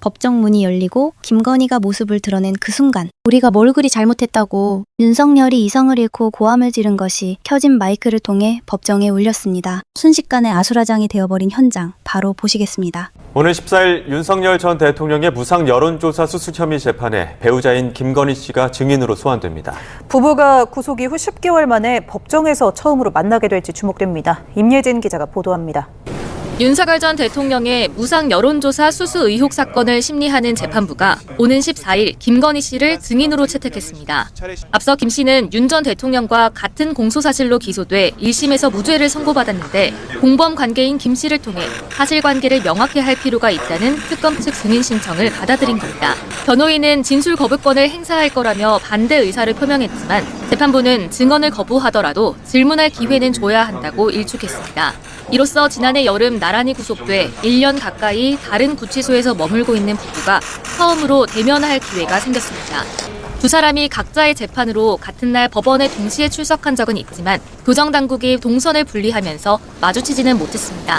법정 문이 열리고 김건희가 모습을 드러낸 그 순간 우리가 뭘 그리 잘못했다고 윤석열이 이성을 잃고 고함을 지른 것이 켜진 마이크를 통해 법정에 울렸습니다. 순식간에 아수라장이 되어버린 현장 바로 보시겠습니다. 오늘 14일 윤석열 전 대통령의 무상 여론조사 수수 혐의 재판에 배우자인 김건희 씨가 증인으로 소환됩니다. 부부가 구속 이후 10개월 만에 법정에서 처음으로 만나게 될지 주목됩니다. 임예진 기자가 보도합니다. 윤석열 전 대통령의 무상 여론조사 수수 의혹 사건을 심리하는 재판부가 오는 14일 김건희 씨를 증인으로 채택했습니다. 앞서 김 씨는 윤 전 대통령과 같은 공소사실로 기소돼 1심에서 무죄를 선고받았는데 공범 관계인 김 씨를 통해 사실관계를 명확히 할 필요가 있다는 특검 측 증인 신청을 받아들인 겁니다. 변호인은 진술 거부권을 행사할 거라며 반대 의사를 표명했지만 재판부는 증언을 거부하더라도 질문할 기회는 줘야 한다고 일축했습니다. 이로써 지난해 여름 나란히 구속돼 1년 가까이 다른 구치소에서 머물고 있는 부부가 처음으로 대면할 기회가 생겼습니다. 두 사람이 각자의 재판으로 같은 날 법원에 동시에 출석한 적은 있지만 교정당국이 동선을 분리하면서 마주치지는 못했습니다.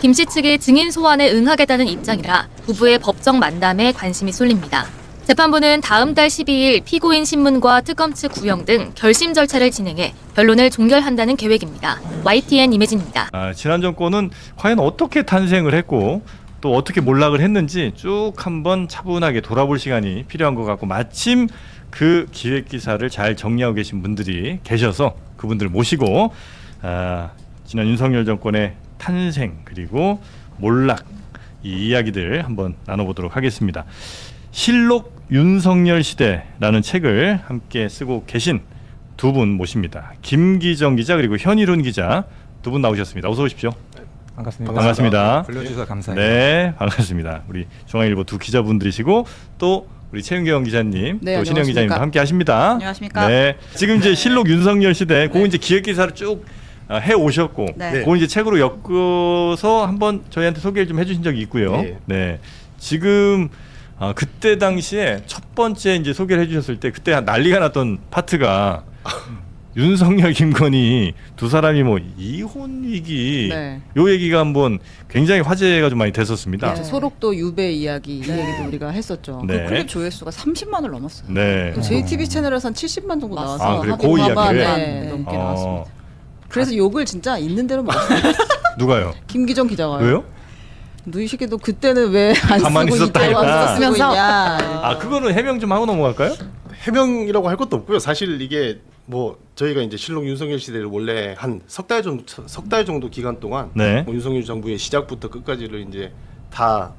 김 씨 측의 증인 소환에 응하겠다는 입장이라 부부의 법정 만남에 관심이 쏠립니다. 재판부는 다음 달 12일 피고인 신문과 특검 측 구형 등 결심 절차를 진행해 변론을 종결한다는 계획입니다. YTN 임혜진입니다. 지난 정권은 과연 어떻게 탄생을 했고 또 어떻게 몰락을 했는지 쭉 한번 차분하게 돌아볼 시간이 필요한 것 같고 마침 그 기획기사를 잘 정리하고 계신 분들이 계셔서 그분들 모시고 지난 윤석열 정권의 탄생 그리고 몰락 이 이야기들 한번 나눠보도록 하겠습니다. 실록 윤석열 시대라는 책을 함께 쓰고 계신 두 분 모십니다. 김기정 기자 그리고 현일훈 기자 두 분 나오셨습니다. 어서 오십시오. 반갑습니다. 반갑습니다. 불러주셔서 감사합니다. 네, 반갑습니다. 우리 중앙일보 두 기자분들이시고 또 우리 최윤경 기자님, 네, 또 신영 기자님도 함께 하십니다. 안녕하십니까. 네, 지금 이제 실록 윤석열 시대, 그거 이제 기획 기사를 쭉 해 오셨고, 네. 그거 이제 책으로 엮어서 한번 저희한테 소개를 좀 해주신 적이 있고요. 네. 네, 지금 그때 당시에 첫 번째 이제 소개를 해주셨을 때 그때 난리가 났던 파트가 윤석열, 김건희 두 사람이 뭐 이혼 위기 네. 요 얘기가 한번 굉장히 화제가 좀 많이 됐었습니다. 네. 소록도 유배 이야기 이 얘기도 우리가 했었죠. 네. 그 클립 조회수가 30만을 넘었어요. 네. 또 JTBC 채널에서는 70만 정도 나와서 그래, 그 이야기를 네, 넘게 나왔습니다. 어, 그래서 욕을 진짜 있는 대로 먹었어요. 누가요? 김기정 기자가요. 왜요? 너 이 새끼도 그때는 왜 안 가만히 쓰고 있었다 이때 와서 쓰고 쓰면서? 있냐. 그거는 해명 좀 하고 넘어갈까요? 해명이라고 할 것도 없고요. 사실 이게 뭐 저희가 이제 실록 윤석열 시대를 원래 한 석 달 정도 기간 동안 네. 뭐 윤석열 정부의 시작부터 끝까지를 이제 다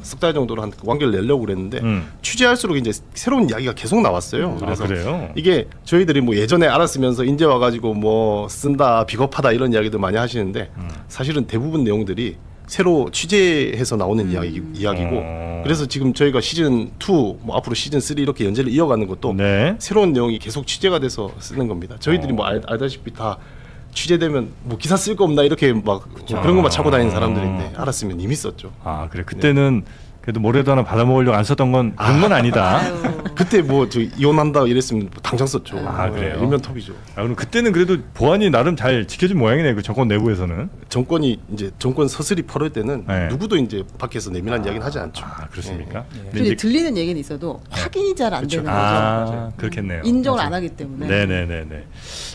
석 달 정도로 한 완결 내려고 그랬는데 취재할수록 이제 새로운 이야기가 계속 나왔어요. 그래서 그래요? 이게 저희들이 뭐 예전에 알았으면서 이제 와가지고 뭐 쓴다 비겁하다 이런 이야기들 많이 하시는데 사실은 대부분 내용들이 새로 취재해서 나오는 이야기고 그래서 지금 저희가 시즌 2 뭐 앞으로 시즌 3 이렇게 연재를 이어가는 것도 네. 새로운 내용이 계속 취재가 돼서 쓰는 겁니다. 저희들이 뭐 알다시피 다 취재되면 뭐 기사 쓸 거 없나 이렇게 막 그런 것만 차고 다니는 사람들인데 알았으면 이미 썼죠. 그래 그때는 그래도 뭐라도 하나 받아먹으려고 안 썼던 건 그런 건 아니다. 그때 뭐 저 이혼한다 이랬으면 당장 썼죠. 그래요? 일면톱이죠. 그럼 그때는 그래도 보안이 나름 잘 지켜진 모양이네 그 정권 내부에서는. 정권이 이제 정권 서슬이 퍼럴 때는 네. 누구도 이제 밖에서 내밀한 이야기는 하지 않죠. 그렇습니까? 근데 들리는 얘기는 있어도 확인이 잘 안 되는 거죠. 그렇겠네요. 인정을 맞아요. 안 하기 때문에. 네네네네.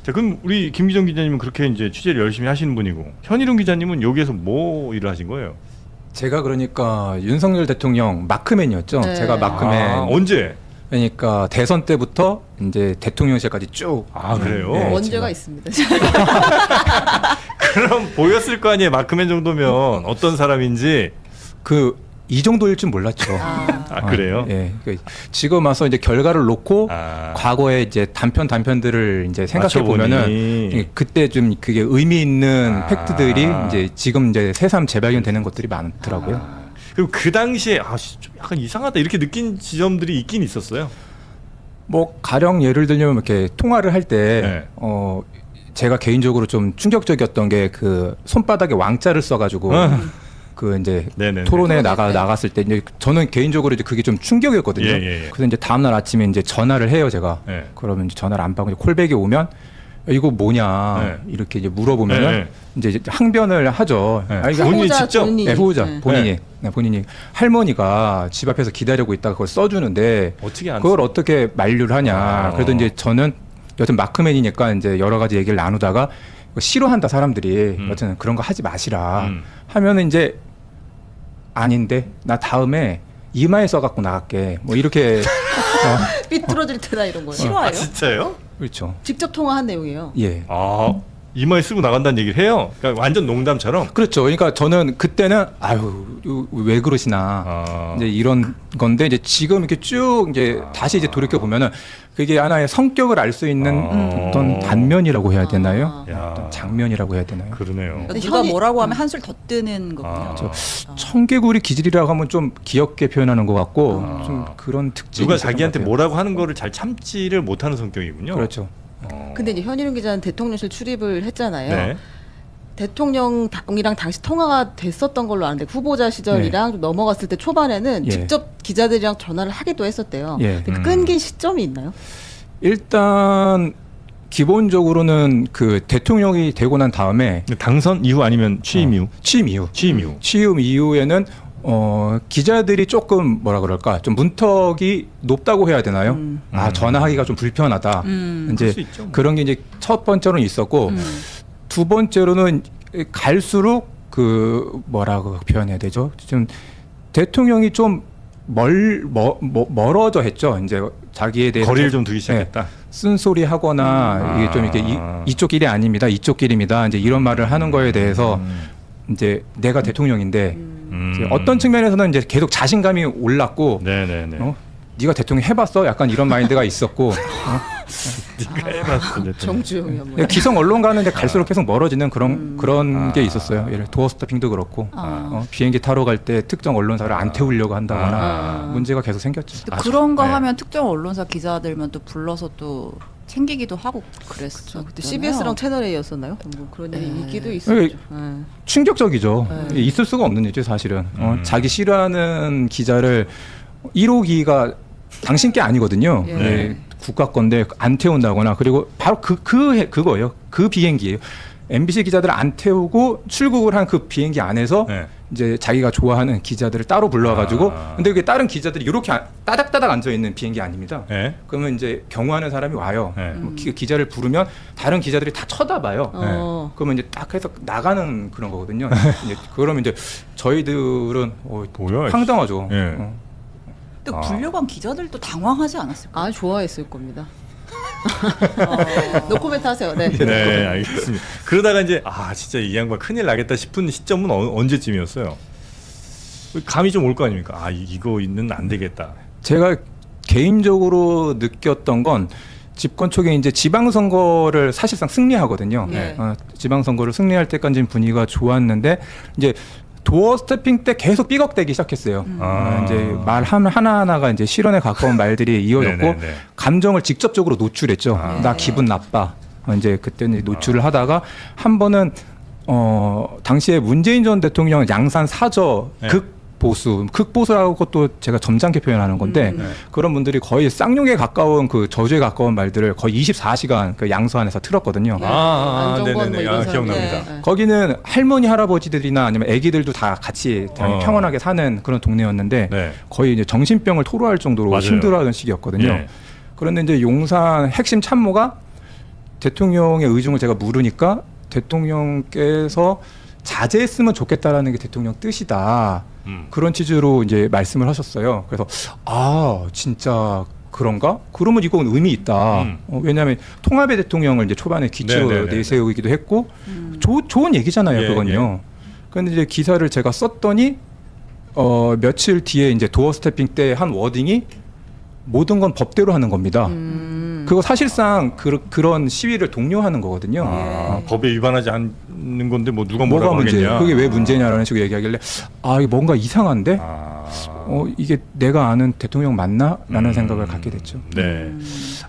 자 그럼 우리 김기정 기자님은 그렇게 이제 취재를 열심히 하시는 분이고 현일훈 기자님은 여기에서 뭐 일을 하신 거예요? 제가 그러니까 윤석열 대통령 마크맨이었죠. 네. 제가 마크맨. 언제? 그러니까 대선 때부터 이제 대통령실까지 쭉. 그래요? 네, 원죄가 제가. 있습니다. 그럼 보였을 거 아니에요. 마크맨 정도면 어떤 사람인지. 이 정도일 줄 몰랐죠. 그래요? 예. 그러니까 지금 와서 이제 결과를 놓고 과거에 이제 단편들을 이제 생각해 보면은 그때 좀 그게 의미 있는 팩트들이 이제 지금 이제 새삼 재발견되는 것들이 많더라고요. 그리고 그 당시에 좀 약간 이상하다 이렇게 느낀 지점들이 있긴 있었어요. 뭐 가령 예를 들면 이렇게 통화를 할 때 네. 제가 개인적으로 좀 충격적이었던 게 그 손바닥에 왕자를 써가지고 그 이제 네네네. 토론에 나갔을 때 이제 저는 개인적으로 이제 그게 좀 충격이었거든요. 예. 그래서 이제 다음 날 아침에 이제 전화를 해요 제가. 예. 그러면 이제 전화를 안 받고 이제 콜백이 오면 이거 뭐냐 네. 이렇게 이제 물어보면은 네. 이제 항변을 하죠. 네. 이거 본인이 직접? 후보자 네. 본인이 본인이 할머니가 집 앞에서 기다리고 있다가 그걸 써주는데 어떻게 안 그걸 어떻게 만류를 하냐. 그래도 이제 저는 여튼 마크맨이니까 이제 여러 가지 얘기를 나누다가 싫어한다 사람들이 여튼 그런 거 하지 마시라 하면은 이제 아닌데 나 다음에 이마에 써갖고 나갈게 뭐 이렇게 삐뚤어질 테다 이런 거예요. 싫어요? 아, 진짜요? 그렇죠. 직접 통화한 내용이에요. 예. 아, 이마에 쓰고 나간다는 얘기를 해요? 그러니까 완전 농담처럼? 그렇죠. 그러니까 저는 그때는 아유 왜 그러시나 이제 이런 건데 이제 지금 이렇게 쭉 이제 다시 이제 돌이켜 보면은 그게 하나의 성격을 알 수 있는 어떤 단면이라고 해야 되나요? 야. 어떤 장면이라고 해야 되나요? 그러네요. 누가 뭐라고 하면 한술 더 뜨는 거군요. 아. 청개구리 기질이라고 하면 좀 귀엽게 표현하는 것 같고 좀 그런 특징이 누가 있었던 자기한테 것 같아요. 뭐라고 하는 거를 잘 참지를 못하는 성격이군요. 그렇죠. 근데 이제 현희룡 기자는 대통령실 출입을 했잖아요. 네. 대통령이랑 당시 통화가 됐었던 걸로 아는데 후보자 시절이랑 좀 넘어갔을 때 초반에는 예. 직접 기자들이랑 전화를 하기도 했었대요. 예. 근데 그 끊긴 시점이 있나요? 일단 기본적으로는 그 대통령이 되고 난 다음에 당선 이후 아니면 취임 이후? 취임 이후 취임 이후에는 기자들이 조금 뭐라 그럴까 좀 문턱이 높다고 해야 되나요? 전화하기가 좀 불편하다. 그럴 이제 수 있죠, 뭐. 그런 게 이제 첫 번째로는 있었고 두 번째로는 갈수록 그 뭐라고 표현해야 되죠? 좀 대통령이 좀 멀어져 했죠. 이제 자기에 대해서 거리를 좀 두기 시작했다. 쓴소리 하거나 이게 좀 이렇게 이쪽 길이 아닙니다. 이쪽 길입니다. 이제 이런 말을 하는 거에 대해서 이제 내가 대통령인데 이제 어떤 측면에서는 이제 계속 자신감이 올랐고 네네네. 네가 대통령 해봤어? 약간 이런 마인드가 있었고 네가 해봤어. 정주영이야 뭐. 기성 언론가는 이제 갈수록 계속 멀어지는 그런 게 있었어요. 예를 도어 스토핑도 그렇고 비행기 타러 갈 때 특정 언론사를 안 태우려고 한다거나 문제가 계속 생겼죠. 또 그런 거 네. 하면 특정 언론사 기자들만 또 불러서 또 챙기기도 하고 그랬어. 그때 CBS랑 채널 A였었나요? 뭐 그런 일이 있기도 있었죠. 네. 충격적이죠. 있을 수가 없는 일이죠, 사실은. 자기 싫어하는 기자를 1호기가 당신 게 아니거든요. 예. 네, 국가 건데 안 태운다거나 그리고 바로 그거예요. 그 비행기예요. MBC 기자들을 안 태우고 출국을 한 그 비행기 안에서 네. 이제 자기가 좋아하는 기자들을 따로 불러가지고 근데 그게 다른 기자들이 이렇게 따닥따닥 앉아 있는 비행기 아닙니다. 네. 그러면 이제 경호하는 사람이 와요. 네. 뭐 기자를 부르면 다른 기자들이 다 쳐다봐요. 그러면 이제 딱 해서 나가는 그런 거거든요. 이제 그러면 이제 저희들은 뭐야, 황당하죠. 예. 또 불려간 기자들도 당황하지 않았을까? 아 좋아했을 겁니다. 노코멘트 하세요. 네. 네, 알겠습니다. 그러다가 이제 진짜 이 양반 큰일 나겠다 싶은 시점은 언제쯤이었어요? 감이 좀 올 거 아닙니까? 이거는 안 되겠다. 제가 개인적으로 느꼈던 건 집권 초기에 이제 지방선거를 사실상 승리하거든요. 네. 지방선거를 승리할 때까지는 분위기가 좋았는데 이제 도어 스태핑 때 계속 삐걱대기 시작했어요. 이제 말 하나하나가 이제 실언에 가까운 말들이 이어졌고 네네네. 감정을 직접적으로 노출했죠. 나 기분 나빠. 이제 그때는 노출을 하다가 한 번은 당시에 문재인 전 대통령 양산 사저 네. 극보수라고 또 제가 점잖게 표현하는 건데 그런 분들이 거의 쌍욕에 가까운 그 저주에 가까운 말들을 거의 24시간 그 양서 안에서 틀었거든요. 안정권 뭐 이런 기억납니다. 사람들. 거기는 할머니 할아버지들이나 아니면 아기들도 다 같이 평온하게 사는 그런 동네였는데 네. 거의 이제 정신병을 토로할 정도로 맞아요. 힘들어하던 시기였거든요. 예. 그런데 이제 용산 핵심 참모가 대통령의 의중을 제가 물으니까 대통령께서 자제했으면 좋겠다라는 게 대통령 뜻이다. 그런 취지로 이제 말씀을 하셨어요. 그래서 진짜 그런가? 그러면 이건 의미 있다. 왜냐하면 통합의 대통령을 이제 초반에 기초로 네네네. 내세우기도 했고 좋은 얘기잖아요, 예, 그건요. 그런데 이제 기사를 제가 썼더니 며칠 뒤에 이제 도어 스태핑 때 한 워딩이 모든 건 법대로 하는 겁니다. 그거 사실상 그런 시위를 독려하는 거거든요. 법에 위반하지 않는 건데 뭐 누가 뭐가 뭐라고 문제예요? 하겠냐? 그게 왜 문제냐라는 식으로 얘기하길래 이게 뭔가 이상한데 이게 내가 아는 대통령 맞나?라는 생각을 갖게 됐죠. 네,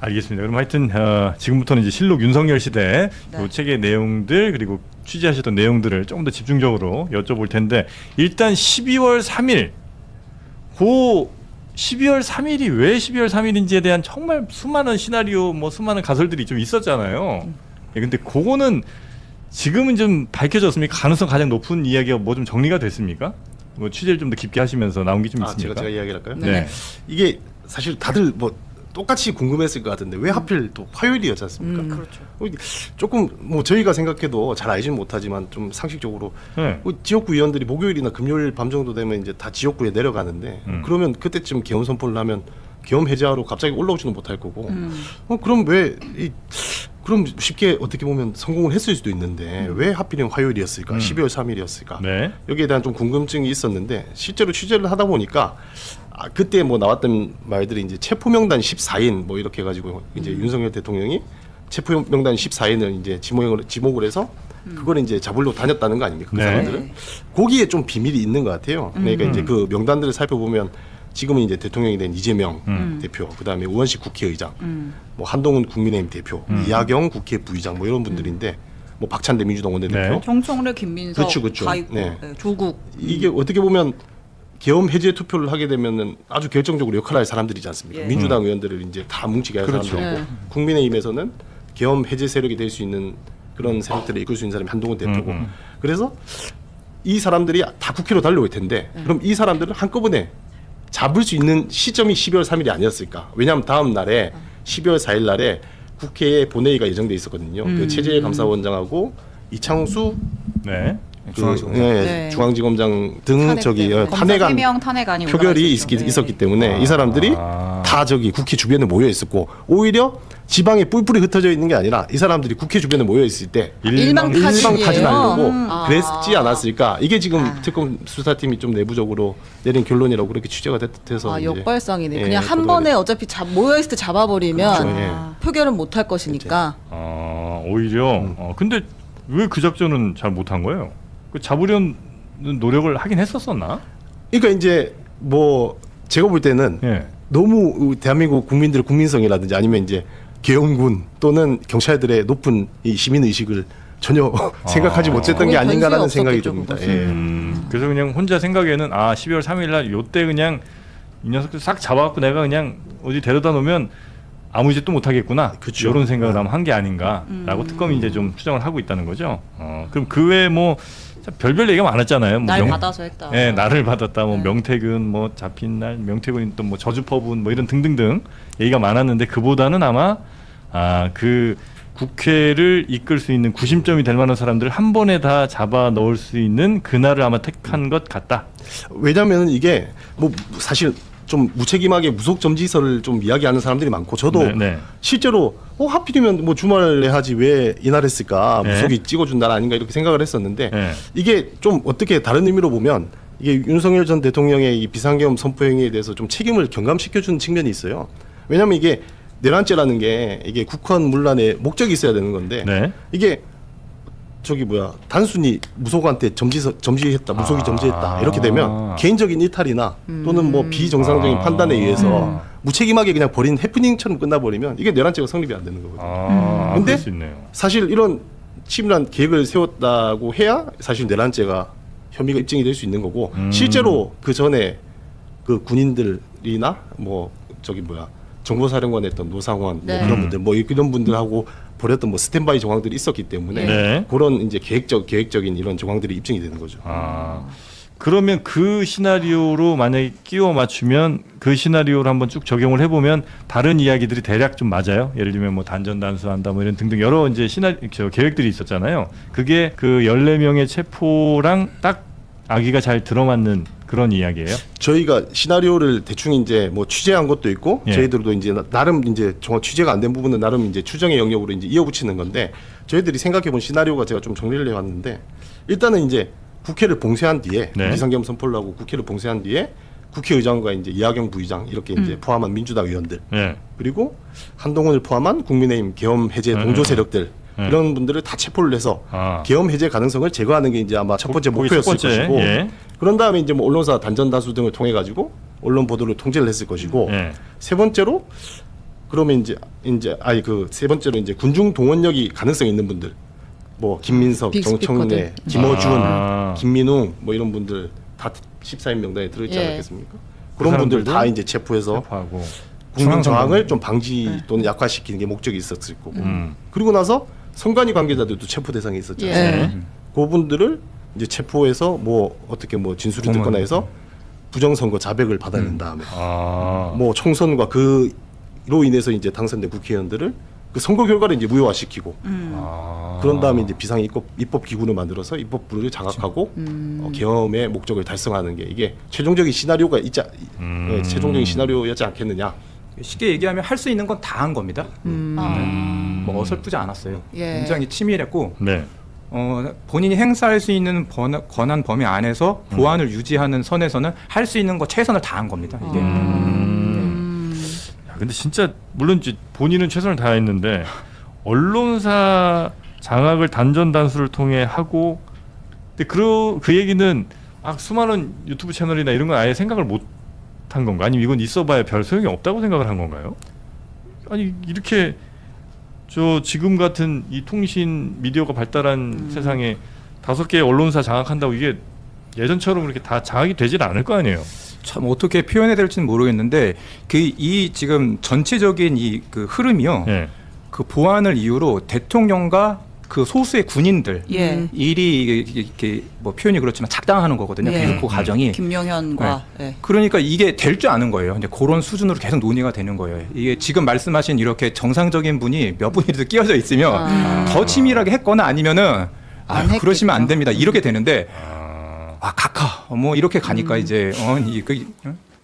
알겠습니다. 그럼 하여튼 지금부터는 이제 실록 윤석열 시대 그 책의 내용들 그리고 취재하셨던 내용들을 조금 더 집중적으로 여쭤볼 텐데 일단 12월 3일 12월 3일이 왜 12월 3일인지에 대한 정말 수많은 시나리오, 수많은 가설들이 좀 있었잖아요. 예, 근데 그거는 지금은 좀 밝혀졌습니까? 가능성 가장 높은 이야기가 뭐 좀 정리가 됐습니까? 뭐 취재를 좀 더 깊게 하시면서 나온 게 좀 있습니까? 제가 이야기를 할까요? 네. 이게 사실 다들 뭐 똑같이 궁금했을 것 같은데 왜 하필 또 화요일이었지 않습니까? 그렇죠. 조금 뭐 저희가 생각해도 잘 알지는 못하지만 좀 상식적으로 네. 지역구 의원들이 목요일이나 금요일 밤 정도 되면 이제 다 지역구에 내려가는데 그러면 그때쯤 계엄 선포를 하면 계엄 해제하러 갑자기 올라오지는 못할 거고 그럼 그럼 쉽게 어떻게 보면 성공을 했을 수도 있는데 왜 하필이면 화요일이었을까? 12월 3일이었을까? 네. 여기에 대한 좀 궁금증이 있었는데 실제로 취재를 하다 보니까 그때 뭐 나왔던 말들이 이제 체포 명단 14인 뭐 이렇게 해가지고 이제 윤석열 대통령이 체포 명단 14인을 이제 지목을 해서 그걸 이제 잡으려고 다녔다는 거 아닙니까? 그 네. 사람들은 거기에 좀 비밀이 있는 것 같아요. 그러니까 이제 그 명단들을 살펴보면 지금은 이제 대통령이 된 이재명 대표, 그다음에 우원식 국회의장, 뭐 한동훈 국민의힘 대표, 이하경 국회 부의장 뭐 이런 분들인데 뭐 박찬대 민주당 원내대표, 네. 정청래, 김민석 그렇죠. 다 있고 네. 조국. 이게 어떻게 보면 계엄 해제 투표를 하게 되면은 아주 결정적으로 역할을 할 사람들이지 않습니까? 예. 민주당 의원들을 이제 다 뭉치게 할 그렇죠. 사람들이고 네. 국민의힘에서는 계엄 해제 세력이 될 수 있는 그런 세력들을 이끌 수 있는 사람이 한동훈 대표고 그래서 이 사람들이 다 국회로 달려올 텐데 그럼 이 사람들을 한꺼번에 잡을 수 있는 시점이 12월 3일이 아니었을까? 왜냐하면 다음 날에 12월 4일 날에 국회에 본회의가 예정돼 있었거든요. 그 최재해 감사원장하고 이창수 네. 네. 중앙지검장 등 탄핵 저기 때문에. 검사 탄핵안 3명 탄핵안이 표결이 올라가 있었기 때문에 이 사람들이 다 저기 국회 주변에 모여 있었고 오히려 지방에 뿔뿔이 흩어져 있는 게 아니라 이 사람들이 국회 주변에 모여 있을 때 일망타진하려고 그랬지 않았을까? 이게 지금 특검 수사팀이 좀 내부적으로 내린 결론이라고 그렇게 취재가 돼서 이제 역발상이네. 예, 그냥 한 보도가 번에 어차피 모여 있을 때 잡아버리면 그렇죠, 예. 표결은 못 할 것이니까. 오히려 근데 왜 그 작전은 잘 못한 거예요? 그 잡으려는 노력을 하긴 했었었나? 그러니까 이제 뭐 제가 볼 때는 예. 너무 대한민국 국민들의 국민성이라든지 아니면 이제 계엄군 또는 경찰들의 높은 이 시민 의식을 전혀 생각하지 못했던 게 거기 아닌가라는 변수가 생각이 없었겠죠, 듭니다. 그것은. 예. 그래서 그냥 혼자 생각에는 12월 3일 날 요때 그냥 이 녀석들 싹 잡아갖고 내가 그냥 어디 데려다 놓으면 아무 짓도 못 하겠구나. 그쵸. 이런 생각을 하면 한 게 아닌가라고 특검이 이제 좀 추정을 하고 있다는 거죠. 그럼 그 외에 뭐 별별 얘기가 많았잖아요. 뭐 날 받아서 했다. 네, 날을 받았다. 뭐 명태균, 뭐 잡힌 날, 명태균 또 뭐 저주퍼분, 뭐 이런 등등등 얘기가 많았는데 그보다는 아마 그 국회를 이끌 수 있는 구심점이 될 만한 사람들을 한 번에 다 잡아 넣을 수 있는 그날을 아마 택한 것 같다. 왜냐하면 이게 뭐 사실 좀 무책임하게 무속 점지서를 좀 이야기하는 사람들이 많고 저도 네. 실제로 하필이면 뭐 주말에 하지 왜 이날 했을까 네. 무속이 찍어준 날 아닌가 이렇게 생각을 했었는데 네. 이게 좀 어떻게 다른 의미로 보면 이게 윤석열 전 대통령의 이 비상계엄 선포 행위에 대해서 좀 책임을 경감시켜주는 측면이 있어요. 왜냐하면 이게 내란죄라는 게 이게 국헌 문란에 목적이 있어야 되는 건데 네. 이게 단순히 무속한테 점지했다, 무속이 점지했다 이렇게 되면 개인적인 일탈이나 또는 뭐 비정상적인 판단에 의해서 무책임하게 그냥 버린 해프닝처럼 끝나버리면 이게 내란죄가 성립이 안 되는 거거든요. 근데 그럴 수 있네요. 사실 이런 치밀한 계획을 세웠다고 해야 사실 내란죄가 혐의가 입증이 될 수 있는 거고 실제로 그 전에 그 군인들이나 정보사령관에 했던 노상원 네. 뭐 그런 분들 뭐 이런 분들하고 벌였던 뭐 스탠바이 정황들이 있었기 때문에 네. 그런 이제 계획적인 이런 정황들이 입증이 되는 거죠. 그러면 그 시나리오로 만약에 끼워 맞추면 그 시나리오를 한번 쭉 적용을 해보면 다른 이야기들이 대략 좀 맞아요. 예를 들면 뭐 단전 단수한다 뭐 이런 등등 여러 이제 계획들이 있었잖아요. 그게 그 14명의 체포랑 딱 아기가 잘 들어맞는 그런 이야기예요. 저희가 시나리오를 대충 이제 뭐 취재한 것도 있고 예. 저희들도 이제 나름 이제 정확 취재가 안 된 부분은 나름 이제 추정의 영역으로 이제 이어붙이는 건데 저희들이 생각해본 시나리오가 제가 좀 정리를 해왔는데 일단은 이제 국회를 봉쇄한 뒤에 네. 비상계엄 선포를 하고 국회를 봉쇄한 뒤에 국회의장과 이제 이하경 부의장 이렇게 이제 포함한 민주당 의원들 네. 그리고 한동훈을 포함한 국민의힘 계엄 해제 동조 세력들 이런 분들을 다 체포를 해서 계엄 해제 가능성을 제거하는 게 이제 아마 첫 번째 목표였을 것이고 예. 그런 다음에 이제 뭐 언론사 단전 다수 등을 통해 가지고 언론 보도를 통제를 했을 것이고 세 번째로 그러면 세 번째로 이제 군중 동원력이 가능성 있는 분들 뭐 김민석, 정청래, 김어준, 김민웅 뭐 이런 분들 다 14인 명단에 들어있지 않았겠습니까? 그런 분들 다 이제 체포해서 체포하고 국민 저항을 좀 방지 또는 약화시키는 게 목적이 있었을 거고 그리고 나서 선관위 관계자들도 체포 대상에 있었잖아요. 예. 그분들을 이제 체포해서 뭐 어떻게 뭐 진술을 듣거나 해서 부정선거 자백을 받아낸 다음에 뭐 총선과 그로 인해서 이제 당선된 국회의원들을 그 선거 결과를 이제 무효화시키고 그런 다음에 이제 비상 입법 기구를 만들어서 입법부를 장악하고 계엄의 목적을 달성하는 게 이게 최종적인 시나리오가 최종적인 시나리오였지 않겠느냐. 쉽게 얘기하면 할 수 있는 건 다 한 겁니다. 뭐 어설프지 않았어요. 예. 굉장히 치밀했고 네. 본인이 행사할 수 있는 권한 범위 안에서 보안을 유지하는 선에서는 할 수 있는 거 최선을 다한 겁니다. 이게. 야, 근데 진짜 물론 이제 본인은 최선을 다했는데 언론사 장악을 단전단수를 통해 하고 근데 그 얘기는 수많은 유튜브 채널이나 이런 건 아예 생각을 못 한 건가? 아니면 이건 있어봐야 별 소용이 없다고 생각을 한 건가요? 아니 이렇게 지금 같은 이 통신 미디어가 발달한 세상에 5개의 언론사 장악한다고 이게 예전처럼 그렇게 다 장악이 되질 않을 거 아니에요. 참 어떻게 표현해야 될지는 모르겠는데 이 지금 전체적인 그 흐름이요. 예. 그 보안을 이유로 대통령과 그 소수의 군인들 예. 일이 이렇게 뭐 표현이 그렇지만 작당하는 거거든요. 예. 계속 그 과정이. 김명현과 네. 그러니까 이게 될 줄 아는 거예요. 근데 그런 수준으로 계속 논의가 되는 거예요. 이게 지금 말씀하신 이렇게 정상적인 분이 몇 분이라도 끼어져 있으면 더 치밀하게 했거나 아니면은 그러시면 안 됩니다. 이렇게 되는데 각하 뭐 이렇게 가니까 이제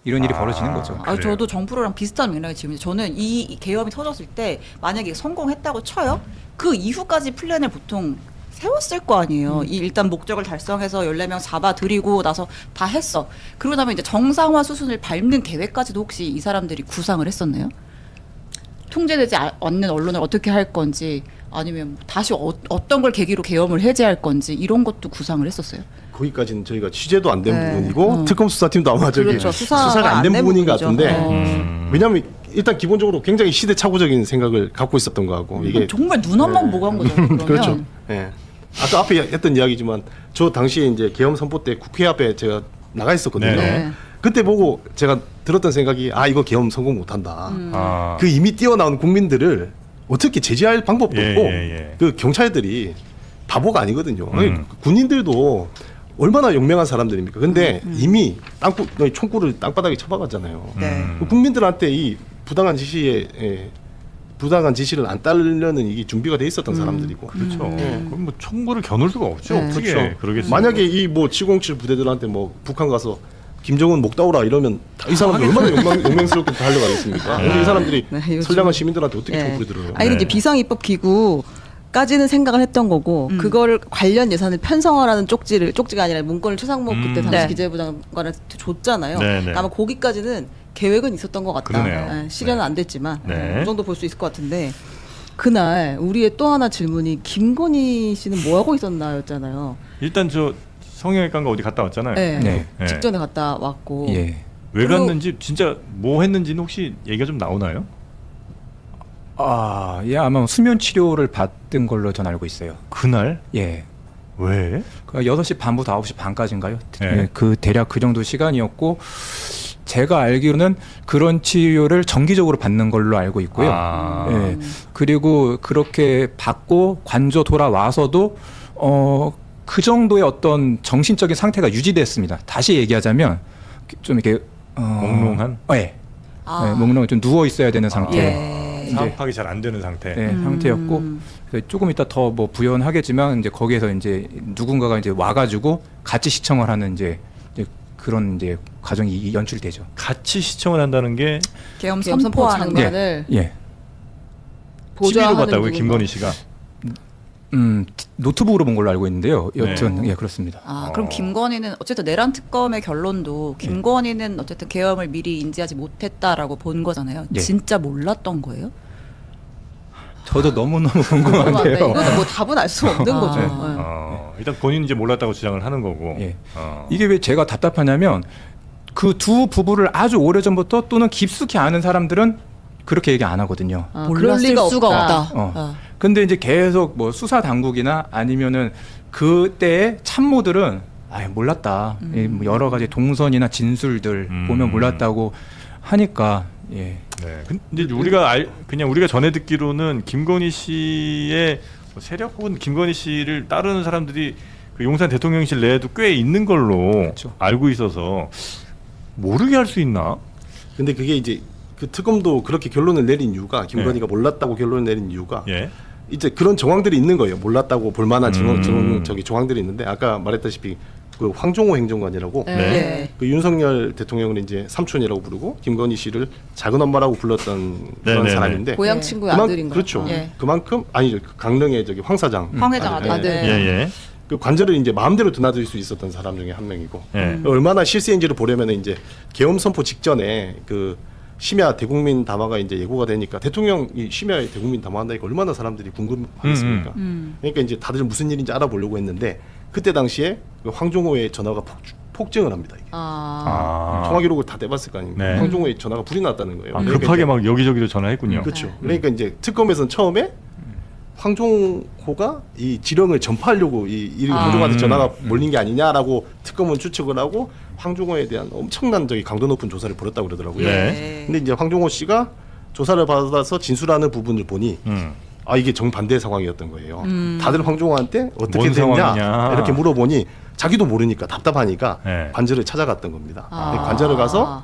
이런 일이 벌어지는 거죠. 저도 정프로랑 비슷한 맥락이 지금 저는 이 계엄이 터졌을 때 만약에 성공했다고 쳐요. 그 이후까지 플랜을 보통 세웠을 거 아니에요. 일단 목적을 달성해서 14명 잡아들이고 나서 다 했어. 그러고 나면 이제 정상화 수순을 밟는 계획까지도 혹시 이 사람들이 구상을 했었나요? 통제되지 않는 언론을 어떻게 할 건지 아니면 다시 어떤 걸 계기로 계엄을 해제할 건지 이런 것도 구상을 했었어요. 거기까지는 저희가 취재도 안 된 네. 부분이고 특검 수사팀도 아마 그렇죠. 수사가 안 된 부분인 것 부분이죠. 같은데 왜냐하면 일단 기본적으로 굉장히 시대착오적인 생각을 갖고 있었던 거하고 이게 정말 눈 한 번 보고 한 거죠. 그러면. 그렇죠. 예. 아까 앞에 했던 이야기지만 저 당시에 이제 계엄 선포 때 국회 앞에 제가 나가 있었거든요. 네. 그때 보고 제가 들었던 생각이 이거 계엄 성공 못한다. 그 이미 뛰어나온 국민들을 어떻게 제지할 방법도 없고 그 경찰들이 바보가 아니거든요. 아니, 군인들도 얼마나 용맹한 사람들입니까? 근데 이미 총구를 땅바닥에 쳐박았잖아요. 국민들한테 이 부당한 지시를 안 따르려는 이게 준비가 돼 있었던 사람들이고. 그렇죠. 그럼 뭐 총구를 겨눌 수가 없죠. 어떻게 그렇죠. 그러겠어요. 만약에 이 뭐 707 부대들한테 뭐 북한 가서 김정은 목 따오라 이러면 이 사람들 얼마나 용맹스럽게 달려가겠습니까? 근데 이 사람들이 선량한 시민들한테 어떻게 총구를 들어요? 아니 이제 비상입법 기구까지는 생각을 했던 거고 그거를 관련 예산을 편성하라는 쪽지가 아니라 문건을 최상목 그때 당시 기재부 장관한테 줬잖아요. 아마 거기까지는 계획은 있었던 것 같다. 그러네요. 실현은 안 됐지만 그 정도 볼 수 있을 것 같은데 그날 우리의 또 하나 질문이 김건희 씨는 뭐 하고 있었나였잖아요. 일단 성형외과인가 어디 갔다 왔잖아요. 네. 직전에 갔다 왔고. 예. 왜 갔는지 진짜 뭐 했는지는 혹시 얘기가 좀 나오나요? 아마 수면 치료를 받은 걸로 전 알고 있어요. 그날? 예. 왜? 6시 반부터 9시 반까지인가요? 네. 그 대략 그 정도 시간이었고 제가 알기로는 그런 치료를 정기적으로 받는 걸로 알고 있고요. 예. 그리고 그렇게 받고 관저 돌아와서도 그 정도의 어떤 정신적인 상태가 유지됐습니다. 다시 얘기하자면 좀 이렇게 몽롱한? 네, 몽롱 좀 누워 있어야 되는 상태. 사업하기 잘 안 되는 상태. 네, 상태였고 그래서 조금 이따 더 뭐 부연하겠지만 이제 거기에서 이제 누군가가 이제 와가지고 같이 시청을 하는 이제 그런 이제 과정이 연출되죠. 같이 시청을 한다는 게 계엄 선포 선포하는 장면을 TV로 봤다고요, 김건희 씨가? 노트북으로 본 걸로 알고 있는데요. 여튼 예 그렇습니다. 그럼 김건희는 어쨌든 내란 특검의 결론도 김건희는 어쨌든 계엄을 미리 인지하지 못했다라고 본 거잖아요. 진짜 몰랐던 거예요? 저도 너무너무 궁금한데요. 이거는 뭐 답은 알 수 없는 거죠. 일단 본인은 이제 몰랐다고 주장을 하는 거고. 이게 왜 제가 답답하냐면 그 두 부부를 아주 오래전부터 또는 깊숙이 아는 사람들은 그렇게 얘기 안 하거든요. 몰랐을 수가 없다. 근데 이제 계속 뭐 수사 당국이나 아니면은 그때의 참모들은 몰랐다. 뭐 여러 가지 동선이나 진술들 보면 몰랐다고 하니까 네. 근데 우리가 그냥 우리가 전해 듣기로는 김건희 씨의 세력 혹은 김건희 씨를 따르는 사람들이 그 용산 대통령실 내에도 꽤 있는 걸로 그렇죠. 알고 있어서 모르게 할 수 있나? 근데 그게 이제 그 특검도 그렇게 결론을 내린 이유가 김건희가 몰랐다고 결론을 내린 이유가 예. 이제 그런 정황들이 있는 거예요. 몰랐다고 볼만한 정황들이 있는데 아까 말했다시피 그 황종호 행정관이라고 네. 그 윤석열 대통령을 이제 삼촌이라고 부르고 김건희 씨를 작은 엄마라고 불렀던 그런 네네네. 사람인데 고향 친구의 아들인가? 그렇죠. 예. 그만큼 아니죠. 강릉의 저기 황 사장 황 회장 아들. 예, 예. 그 관절을 이제 마음대로 드나들 수 있었던 사람 중에 한 명이고 예. 얼마나 실세인지를 보려면 이제 계엄 선포 직전에 그 심야 대국민 담화가 이제 예고가 되니까 대통령이 심야 대국민 담화한다니까 얼마나 사람들이 궁금하겠습니까? 그러니까 이제 다들 무슨 일인지 알아보려고 했는데 그때 당시에 그 황종호의 전화가 폭증을 합니다. 이게. 통화 기록을 다 떼봤을 거 아닙니까? 네. 황종호의 전화가 불이 났다는 거예요. 아, 그러니까 급하게 이제 막 여기저기로 전화했군요. 그렇죠. 그러니까 이제 특검에서는 처음에 황종호가 이 지령을 전파하려고 이 황종호한테 전화가 몰린 게 아니냐라고 특검은 추측을 하고 황종호에 대한 엄청난 저기 강도 높은 조사를 벌였다고 그러더라고요. 네. 근데 이제 황종호 씨가 조사를 받아서 진술하는 부분을 보니 아 이게 정반대의 상황이었던 거예요. 다들 황종호한테 어떻게 뭔 됐냐 상황이냐. 이렇게 물어보니 자기도 모르니까 답답하니까 네. 관절을 찾아갔던 겁니다. 근데 관절을 가서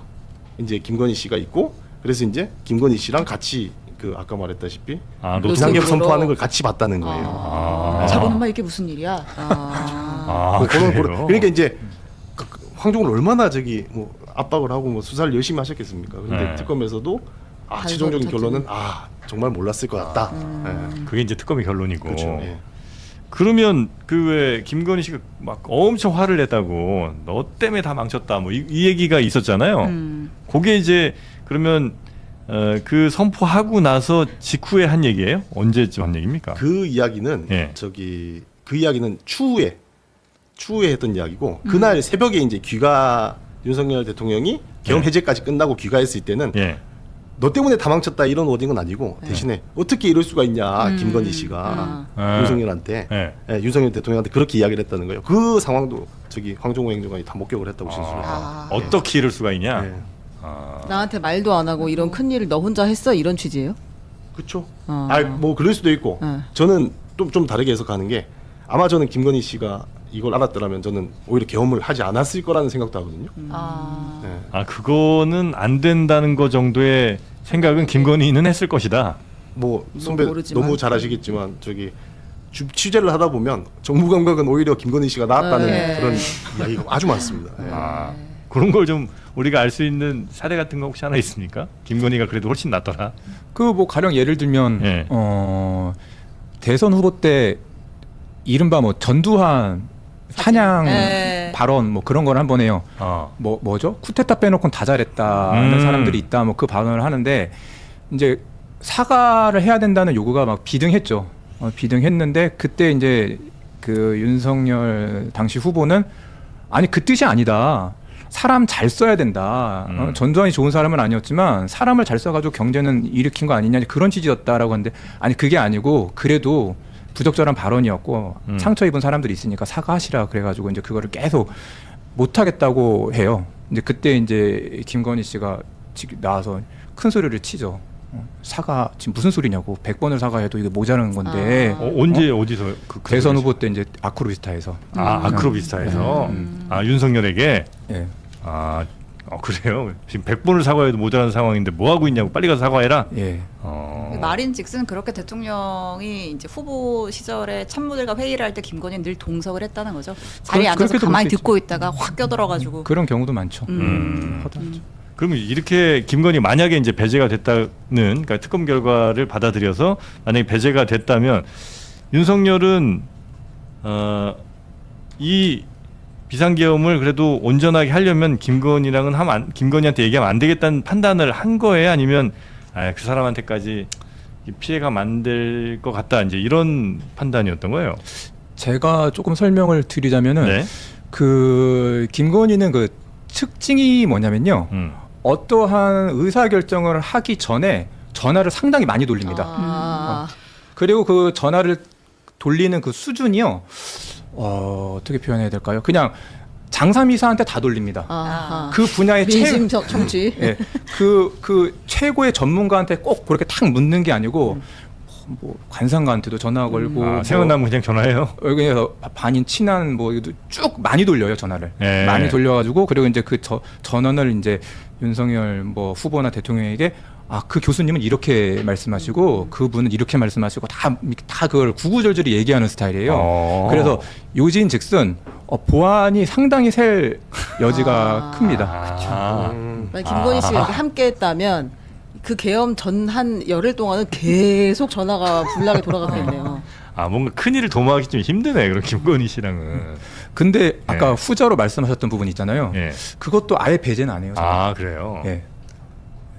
이제 김건희 씨가 있고 그래서 이제 김건희 씨랑 같이 그 아까 말했다시피 비상계엄 선포하는 걸 같이 봤다는 거예요. 작은 엄마 이게 무슨 일이야? 그러니까 이제 황종호를 얼마나 저기 뭐 압박을 하고 뭐 수사를 열심히 하셨겠습니까? 그런데 네. 특검에서도 최종적인 결론은 정말 몰랐을 것 같다. 그게 이제 특검의 결론이고. 그렇죠. 예. 그러면 그 왜 김건희 씨가 막 엄청 화를 냈다고 너 때문에 다 망쳤다 뭐 이 얘기가 있었잖아요. 그게 이제 그러면 그 선포하고 나서 직후에 한 얘기예요? 언제쯤 한 얘기입니까? 그 이야기는 예. 그 이야기는 추후에 했던 이야기고 그날 새벽에 이제 윤석열 대통령이 계엄 해제까지 끝나고 귀가했을 때는 예. 너 때문에 다 망쳤다 이런 워딩은 아니고 대신에 어떻게 이럴 수가 있냐 김건희 씨가 윤석열한테 윤석열 대통령한테 그렇게 이야기를 했다는 거예요. 그 상황도 저기 황종호 행정관이 다 목격을 했다고 진술했어요. 어떻게 이럴 수가 있냐? 네. 나한테 말도 안 하고 이런 큰 일을 너 혼자 했어 이런 취지예요? 그렇죠. 뭐 그럴 수도 있고 네. 저는 좀 다르게 해석하는 게 아마 저는 김건희 씨가 이걸 알았더라면 저는 오히려 계엄을 하지 않았을 거라는 생각도 하거든요. 네. 그거는 안 된다는 거 정도의 생각은 김건희는 했을 것이다. 뭐 선배 모르지만. 너무 잘 아시겠지만 저기 취재를 하다 보면 정부 감각은 오히려 김건희 씨가 나았다는 그런 이야기가 아주 많습니다. 네. 그런 걸 좀 우리가 알 수 있는 사례 같은 거 혹시 하나 있습니까? 김건희가 그래도 훨씬 낫더라. 그 뭐 가령 예를 들면 예. 대선 후보 때 이른바 뭐 전두환 사냥 발언 뭐 그런 걸 한번 해요. 뭐죠? 쿠데타 빼놓고는 다 잘했다는 사람들이 있다. 뭐 그 발언을 하는데 이제 사과를 해야 된다는 요구가 막 비등했죠. 비등했는데 그때 이제 그 윤석열 당시 후보는 아니 그 뜻이 아니다. 사람 잘 써야 된다. 전두환이 좋은 사람은 아니었지만 사람을 잘 써가지고 경제는 일으킨 거 아니냐 그런 취지였다라고 하는데 아니 그게 아니고 그래도 부적절한 발언이었고 상처 입은 사람들이 있으니까 사과하시라 그래가지고 이제 그거를 계속 못하겠다고 해요. 이제 그때 이제 김건희 씨가 나와서 큰 소리를 치죠. 사과 지금 무슨 소리냐고 100번을 사과해도 이게 모자라는 건데 언제 어디서 대선 후보 때 이제 아크로비스타에서 아크로비스타에서 윤석열에게 예. 그래요. 지금 100번을 사과해도 모자라는 상황인데 뭐 하고 있냐고 빨리 가서 사과해라. 예. 말인즉슨 그렇게 대통령이 이제 후보 시절에 참모들과 회의를 할 때 김건희는 늘 동석을 했다는 거죠. 자리에 앉아서 가만히 듣고 있다가 확 껴들어가지고 그런 경우도 많죠. 그러면 이렇게 김건희 만약에 이제 배제가 됐다는 그러니까 특검 결과를 받아들여서 만약에 배제가 됐다면 윤석열은 이 비상계엄을 그래도 온전하게 하려면 김건희한테 얘기하면 안 되겠다는 판단을 한 거예요? 아니면 그 사람한테까지 피해가 만들 것 같다 이제 이런 판단이었던 거예요? 제가 조금 설명을 드리자면은 그 김건희는 그 특징이 뭐냐면요. 어떠한 의사결정을 하기 전에 전화를 상당히 많이 돌립니다. 그리고 그 전화를 돌리는 그 수준이요. 어떻게 표현해야 될까요? 그냥 장삼이사한테 다 돌립니다. 그 분야의 민심 정치. 그 최고의 전문가한테 꼭 그렇게 탁 묻는 게 아니고 뭐 관상가한테도 전화 걸고 생각나면 그냥 전화해요. 그래서 반인 친한 뭐 쭉 많이 돌려요 전화를. 예. 많이 돌려가지고 그리고 이제 그 전원을 이제 윤석열 뭐 후보나 대통령에게 그 교수님은 이렇게 말씀하시고 그분은 이렇게 말씀하시고 다 그걸 구구절절히 얘기하는 스타일이에요. 그래서 요지인즉슨 보안이 상당히 셀 여지가 큽니다. 김건희 씨가 이렇게 함께했다면 그 계엄 전 한 열흘 동안은 계속 전화가 불나게 돌아갔겠네요. 뭔가 큰일을 도모하기 좀 힘드네. 그럼 김건희 씨랑은. 근데 아까 후자로 말씀하셨던 부분 있잖아요. 예. 그것도 아예 배제는 안 해요. 저는. 그래요? 예.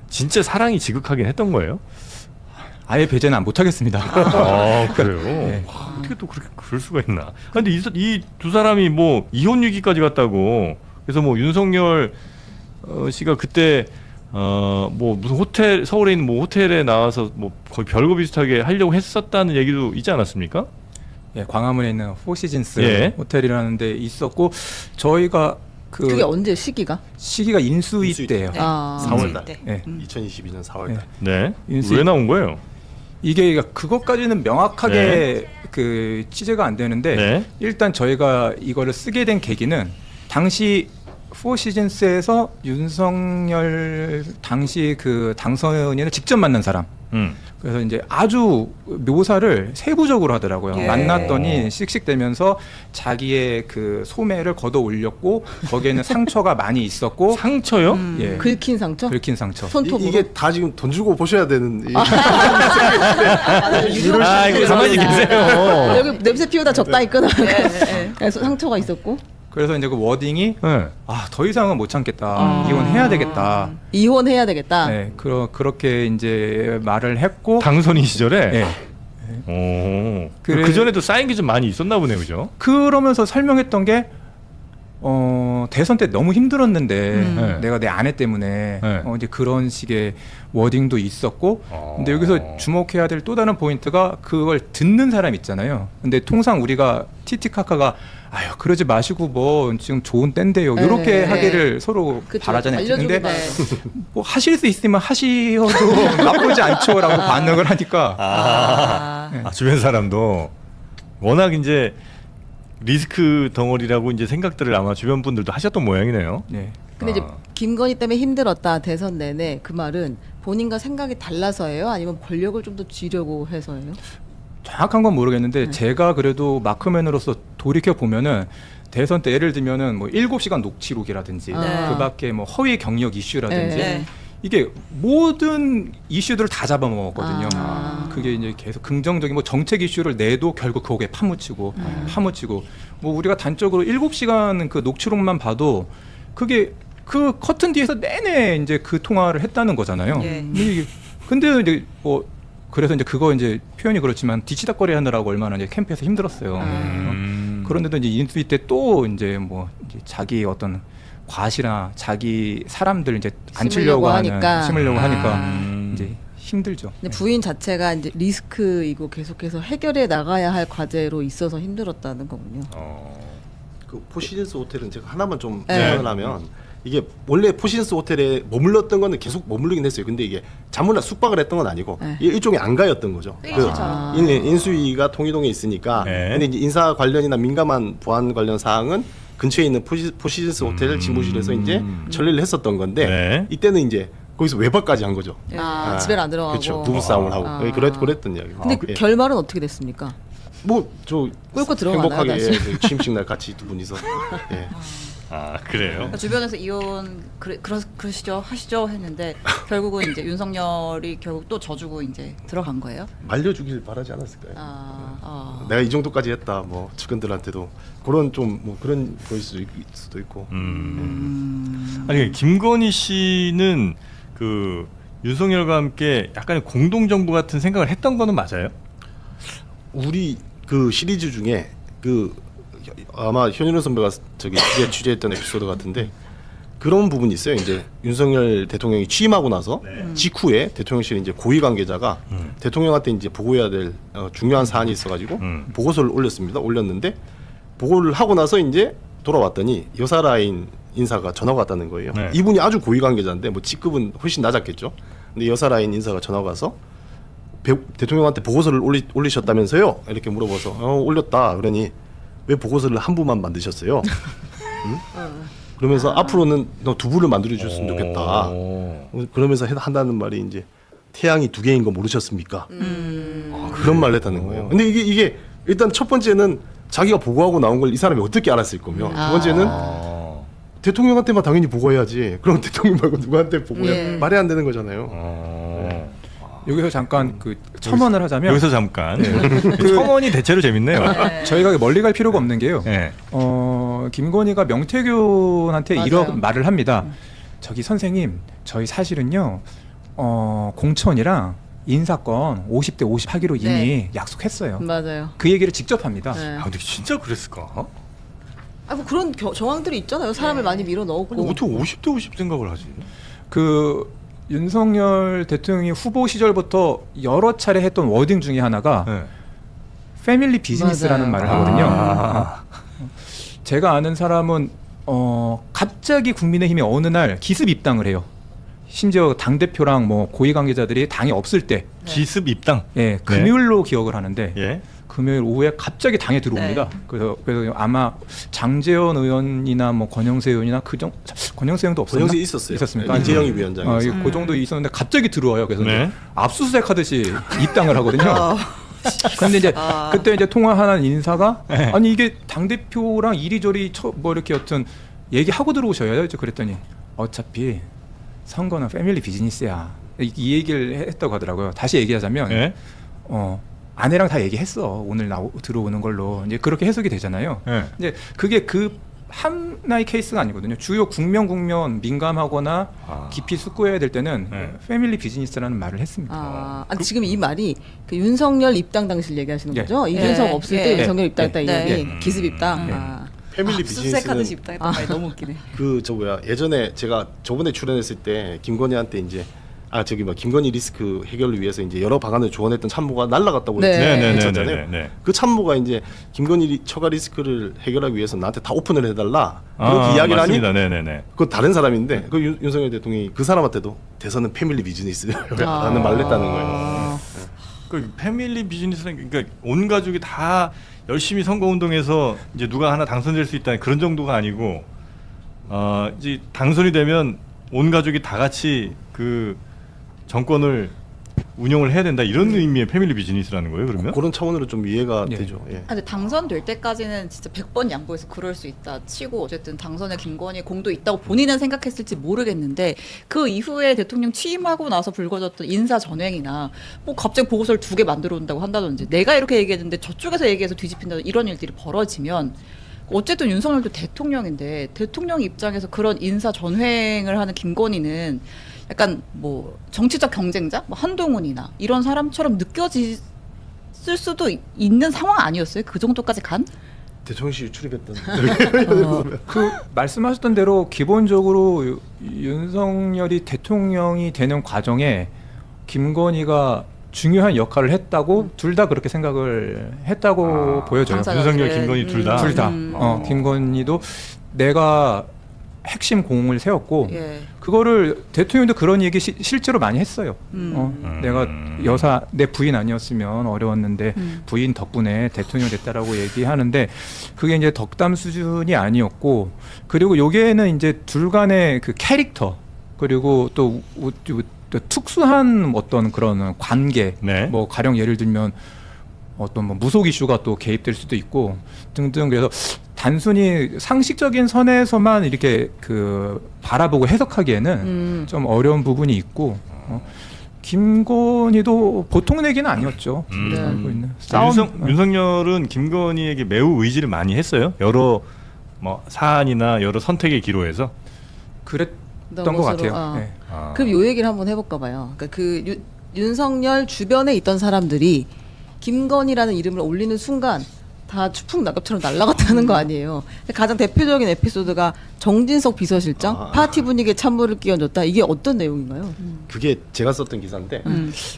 진짜 사랑이 지극하긴 했던 거예요? 아예 배제는 못 하겠습니다. 그래요? 예. 어떻게 또 그럴 수가 있나? 근데 이 두 사람이 뭐 이혼 위기까지 갔다고. 그래서 뭐 윤석열 씨가 그때 뭐 무슨 호텔 서울에 있는 뭐 호텔에 나와서 뭐 거의 별거 비슷하게 하려고 했었다는 얘기도 있지 않았습니까? 예, 광화문에 있는 포시즌스 예. 호텔이라는 데 있었고 저희가 그게 언제 시기가 인수위 때예요. 4월달. 네. 2022년 4월달. 네. 왜 나온 거예요? 이게 그것까지는 명확하게 그 취재가 안 되는데 일단 저희가 이거를 쓰게 된 계기는 당시 포시즌스에서 윤석열 당시 그 당선인을 직접 만난 사람. 그래서 이제 아주 묘사를 세부적으로 하더라고요. 만났더니 씩씩대면서 자기의 그 소매를 걷어 올렸고 거기에는 상처가 많이 있었고. 상처요? 예. 긁힌 상처? 긁힌 상처. 손톱으로? 이게 다 지금 돈 주고 보셔야 되는. 이거 가만히 계세요. 여기 냄새 피우다 졌다 있거나. 그래서 상처가 있었고. 그래서 이제 그 워딩이 더 이상은 못 참겠다. 이혼해야 되겠다. 이혼해야 되겠다. 네, 그렇게 이제 말을 했고 당선인 시절에. 네. 그 전에도 쌓인 게 좀 많이 있었나 보네요, 그죠? 그러면서 설명했던 게 대선 때 너무 힘들었는데 내가 내 아내 때문에 이제 그런 식의 워딩도 있었고. 근데 여기서 주목해야 될 또 다른 포인트가 그걸 듣는 사람 있잖아요. 근데 통상 우리가 티티카카가 그러지 마시고 뭐 지금 좋은 때인데요. 이렇게 하기를 서로 바라잖아요. 근데 뭐 하실 수 있으면 하시어도 나쁘지 않죠라고 반응을 하니까. 주변 사람도 워낙 이제 리스크 덩어리라고 이제 생각들을 아마 주변 분들도 하셨던 모양이네요. 네. 근데 이제 김건희 때문에 힘들었다 대선 내내 그 말은 본인과 생각이 달라서예요? 아니면 권력을 좀 더 쥐려고 해서예요? 정확한 건 모르겠는데 제가 그래도 마크맨으로서 돌이켜 보면은 대선 때 예를 들면은 뭐 7시간 녹취록이라든지 그밖에 뭐 허위 경력 이슈라든지 이게 모든 이슈들을 다 잡아먹었거든요. 그게 이제 계속 긍정적인 뭐 정책 이슈를 내도 결국 거기에 파묻히고 뭐 우리가 단적으로 7시간 그 녹취록만 봐도 그게 그 커튼 뒤에서 내내 이제 그 통화를 했다는 거잖아요. 근데 이제 뭐 그래서 이제 그거 이제 표현이 그렇지만 뒤치다거리 하느라고 얼마나 이제 캠프에서 힘들었어요. 그런데도 이제 인수위 때 또 이제 뭐 이제 자기 어떤 과시나 자기 사람들 이제 앉히려고 심으려고 하니까 이제 힘들죠. 근데 부인 자체가 이제 리스크이고 계속해서 해결해 나가야 할 과제로 있어서 힘들었다는 거군요. 그 포시즌스 호텔은 제가 하나만 좀 설명을 하면 이게 원래 포시즌스 호텔에 머물렀던 거는 계속 머물르긴 했어요. 근데 이게 자문이나 숙박을 했던 건 아니고 일종의 안가였던 거죠. 인수위가 통일동에 있으니까 근데 이제 인사 관련이나 민감한 보안 관련 사항은 근처에 있는 포시즌스 호텔 집무실에서 이제 처리를 했었던 건데 이때는 이제 거기서 외박까지 한 거죠. 집에 안 들어가고. 그렇죠. 부부싸움을 하고 그랬던 이야기입니다. 근데 결말은 어떻게 됐습니까? 뭐 저 꿀꺽 들어가나요? 행복하게 취임식 날 같이 두 분이서. 그래요? 주변에서 이혼 그러시죠 하시죠 했는데 결국은 이제 윤석열이 결국 또 져주고 이제 들어간 거예요? 말려주길 바라지 않았을까요? 내가 이 정도까지 했다 뭐 측근들한테도 그런 좀 뭐 그런 거일 수도 있고. 아니 김건희 씨는 그 윤석열과 함께 약간의 공동 정부 같은 생각을 했던 거는 맞아요? 우리 그 시리즈 중에 그 아마 현윤호 선배가 저기 취재했던 에피소드 같은데 그런 부분이 있어요. 이제 윤석열 대통령이 취임하고 나서 직후에 대통령실 이제 고위 관계자가 대통령한테 이제 보고해야 될 중요한 사안이 있어가지고 보고서를 올렸는데 보고를 하고 나서 이제 돌아왔더니 여사 라인 인사가 전화가 왔다는 거예요. 이분이 아주 고위 관계자인데 뭐 직급은 훨씬 낮았겠죠. 근데 여사 라인 인사가 전화가 와서 대통령한테 보고서를 올리셨다면서요? 이렇게 물어봐서 올렸다. 그러니 왜 보고서를 한 부만 만드셨어요? 응? 그러면서 앞으로는 너 두 부를 만들어 주셨으면 좋겠다. 그러면서 한다는 말이 이제 태양이 두 개인 거 모르셨습니까? 그런 말을 했다는 거예요. 근데 이게 일단 첫 번째는 자기가 보고하고 나온 걸 이 사람이 어떻게 알았을 거며, 두 번째는 대통령한테만 당연히 보고해야지. 그럼 대통령 말고 누구한테 보고해? 말이 안 되는 거잖아요. 여기서 잠깐 그 첨언을 하자면 여기서 잠깐 그 첨언이 대체로 재밌네요. 저희가 멀리 갈 필요가 없는 게요. 김건희가 명태균한테 이런 말을 합니다. 저기 선생님, 저희 사실은요 공천이랑 인사권 50대 50 하기로 이미 약속했어요. 맞아요. 그 얘기를 직접 합니다. 아, 근데 진짜 그랬을까? 뭐 그런 정황들이 있잖아요. 사람을 많이 밀어 넣고. 어떻게 50대 50 생각을 하지? 그 윤석열 대통령이 후보 시절부터 여러 차례 했던 워딩 중에 하나가 패밀리 비즈니스라는 말을 하거든요. 제가 아는 사람은 갑자기 국민의힘이 어느 날 기습 입당을 해요. 심지어 당대표랑 뭐 고위 관계자들이 당이 없을 때 기습 입당? 예, 금요일로 기억을 하는데 금요일 오후에 갑자기 당에 들어옵니다. 그래서 아마 장제원 의원이나 뭐 권영세 의원이나 권영세 의원도 없었나? 권영세 있었어요. 있었습니까? 이재영이 위원장이었어요. 그 정도 있었는데 갑자기 들어와요. 그래서 이제 압수수색 하듯이 입당을 하거든요. 그런데 이제 그때 이제 통화하는 인사가 아니 이게 당 대표랑 이리저리 뭐 이렇게 여튼 얘기하고 들어오셔야 이제 그랬더니 어차피 선거는 패밀리 비즈니스야. 이 얘기를 했다고 하더라고요. 다시 얘기하자면 아내랑 다 얘기했어. 오늘 들어오는 걸로. 이제 그렇게 해석이 되잖아요. 이제 그게 그 하나의 케이스가 아니거든요. 주요 국면 민감하거나 깊이 숙고해야 될 때는 패밀리 비즈니스라는 말을 했습니다. 지금 이 말이 그 윤석열 입당 당시를 얘기하시는 거죠? 이준석 없을 때 윤석열 입당했다 이 얘기. 기습 입당. 패밀리 비즈니스는 입당했던 말이 너무 웃기네. 예전에 제가 저번에 출연했을 때 김건희한테 이제 김건희 리스크 해결을 위해서 이제 여러 방안을 조언했던 참모가 날라갔다고 했잖아요. 그 참모가 이제 김건희 처가 리스크를 해결하기 위해서 나한테 다 오픈을 해달라 그렇게 이야기를 하니 그 다른 사람인데 그 윤석열 대통령이 그 사람한테도 대선은 패밀리 비즈니스라는 말을 했다는 거예요. 그 패밀리 비즈니스는 그러니까 온 가족이 다 열심히 선거운동해서 이제 누가 하나 당선될 수 있다는 그런 정도가 아니고 이제 당선이 되면 온 가족이 다 같이 그 정권을 운영을 해야 된다 이런 의미의 패밀리 비즈니스라는 거예요. 그러면 그런 차원으로 좀 이해가 되죠. 근데 당선될 때까지는 진짜 100번 양보해서 그럴 수 있다 치고 어쨌든 당선에 김건희의 공도 있다고 본인은 생각했을지 모르겠는데 그 이후에 대통령 취임하고 나서 불거졌던 인사 전횡이나 뭐 갑자기 보고서를 2개 만들어 온다고 한다든지 내가 이렇게 얘기했는데 저쪽에서 얘기해서 뒤집힌다든지 이런 일들이 벌어지면 어쨌든 윤석열도 대통령인데 대통령 입장에서 그런 인사 전횡을 하는 김건희는 약간 뭐 정치적 경쟁자, 뭐 한동훈이나 이런 사람처럼 느껴질 수도 있는 상황 아니었어요? 그 정도까지 간? 대통령실이 출입했던. 그 말씀하셨던 대로 기본적으로 윤석열이 대통령이 되는 과정에 김건희가 중요한 역할을 했다고 둘 다 그렇게 생각을 했다고 보여져요. 윤석열, 김건희 둘 다. 김건희도 내가 핵심 공을 세웠고 그거를 대통령도 그런 얘기 실제로 많이 했어요. 내가 내 부인 아니었으면 어려웠는데 부인 덕분에 대통령 됐다라고 얘기하는데 그게 이제 덕담 수준이 아니었고 그리고 요게는 이제 둘 간의 그 캐릭터 그리고 또 특수한 어떤 그런 관계 뭐 가령 예를 들면 어떤 뭐 무속 이슈가 또 개입될 수도 있고 등등 그래서 단순히 상식적인 선에서만 이렇게 그 바라보고 해석하기에는 좀 어려운 부분이 있고 김건희도 보통 얘기는 아니었죠. 알고 있는. 윤석열은 김건희에게 매우 의지를 많이 했어요. 여러 뭐 사안이나 여러 선택의 기로에서 그랬던 것 같아요. 그럼 요 얘기를 한번 해볼까 봐요. 그러니까 그 윤석열 주변에 있던 사람들이 김건희라는 이름을 올리는 순간 다 추풍 낙엽처럼 날아갔다는 거 아니에요. 가장 대표적인 에피소드가 정진석 비서실장 파티 분위기에 찬물을 끼얹었다. 이게 어떤 내용인가요? 그게 제가 썼던 기사인데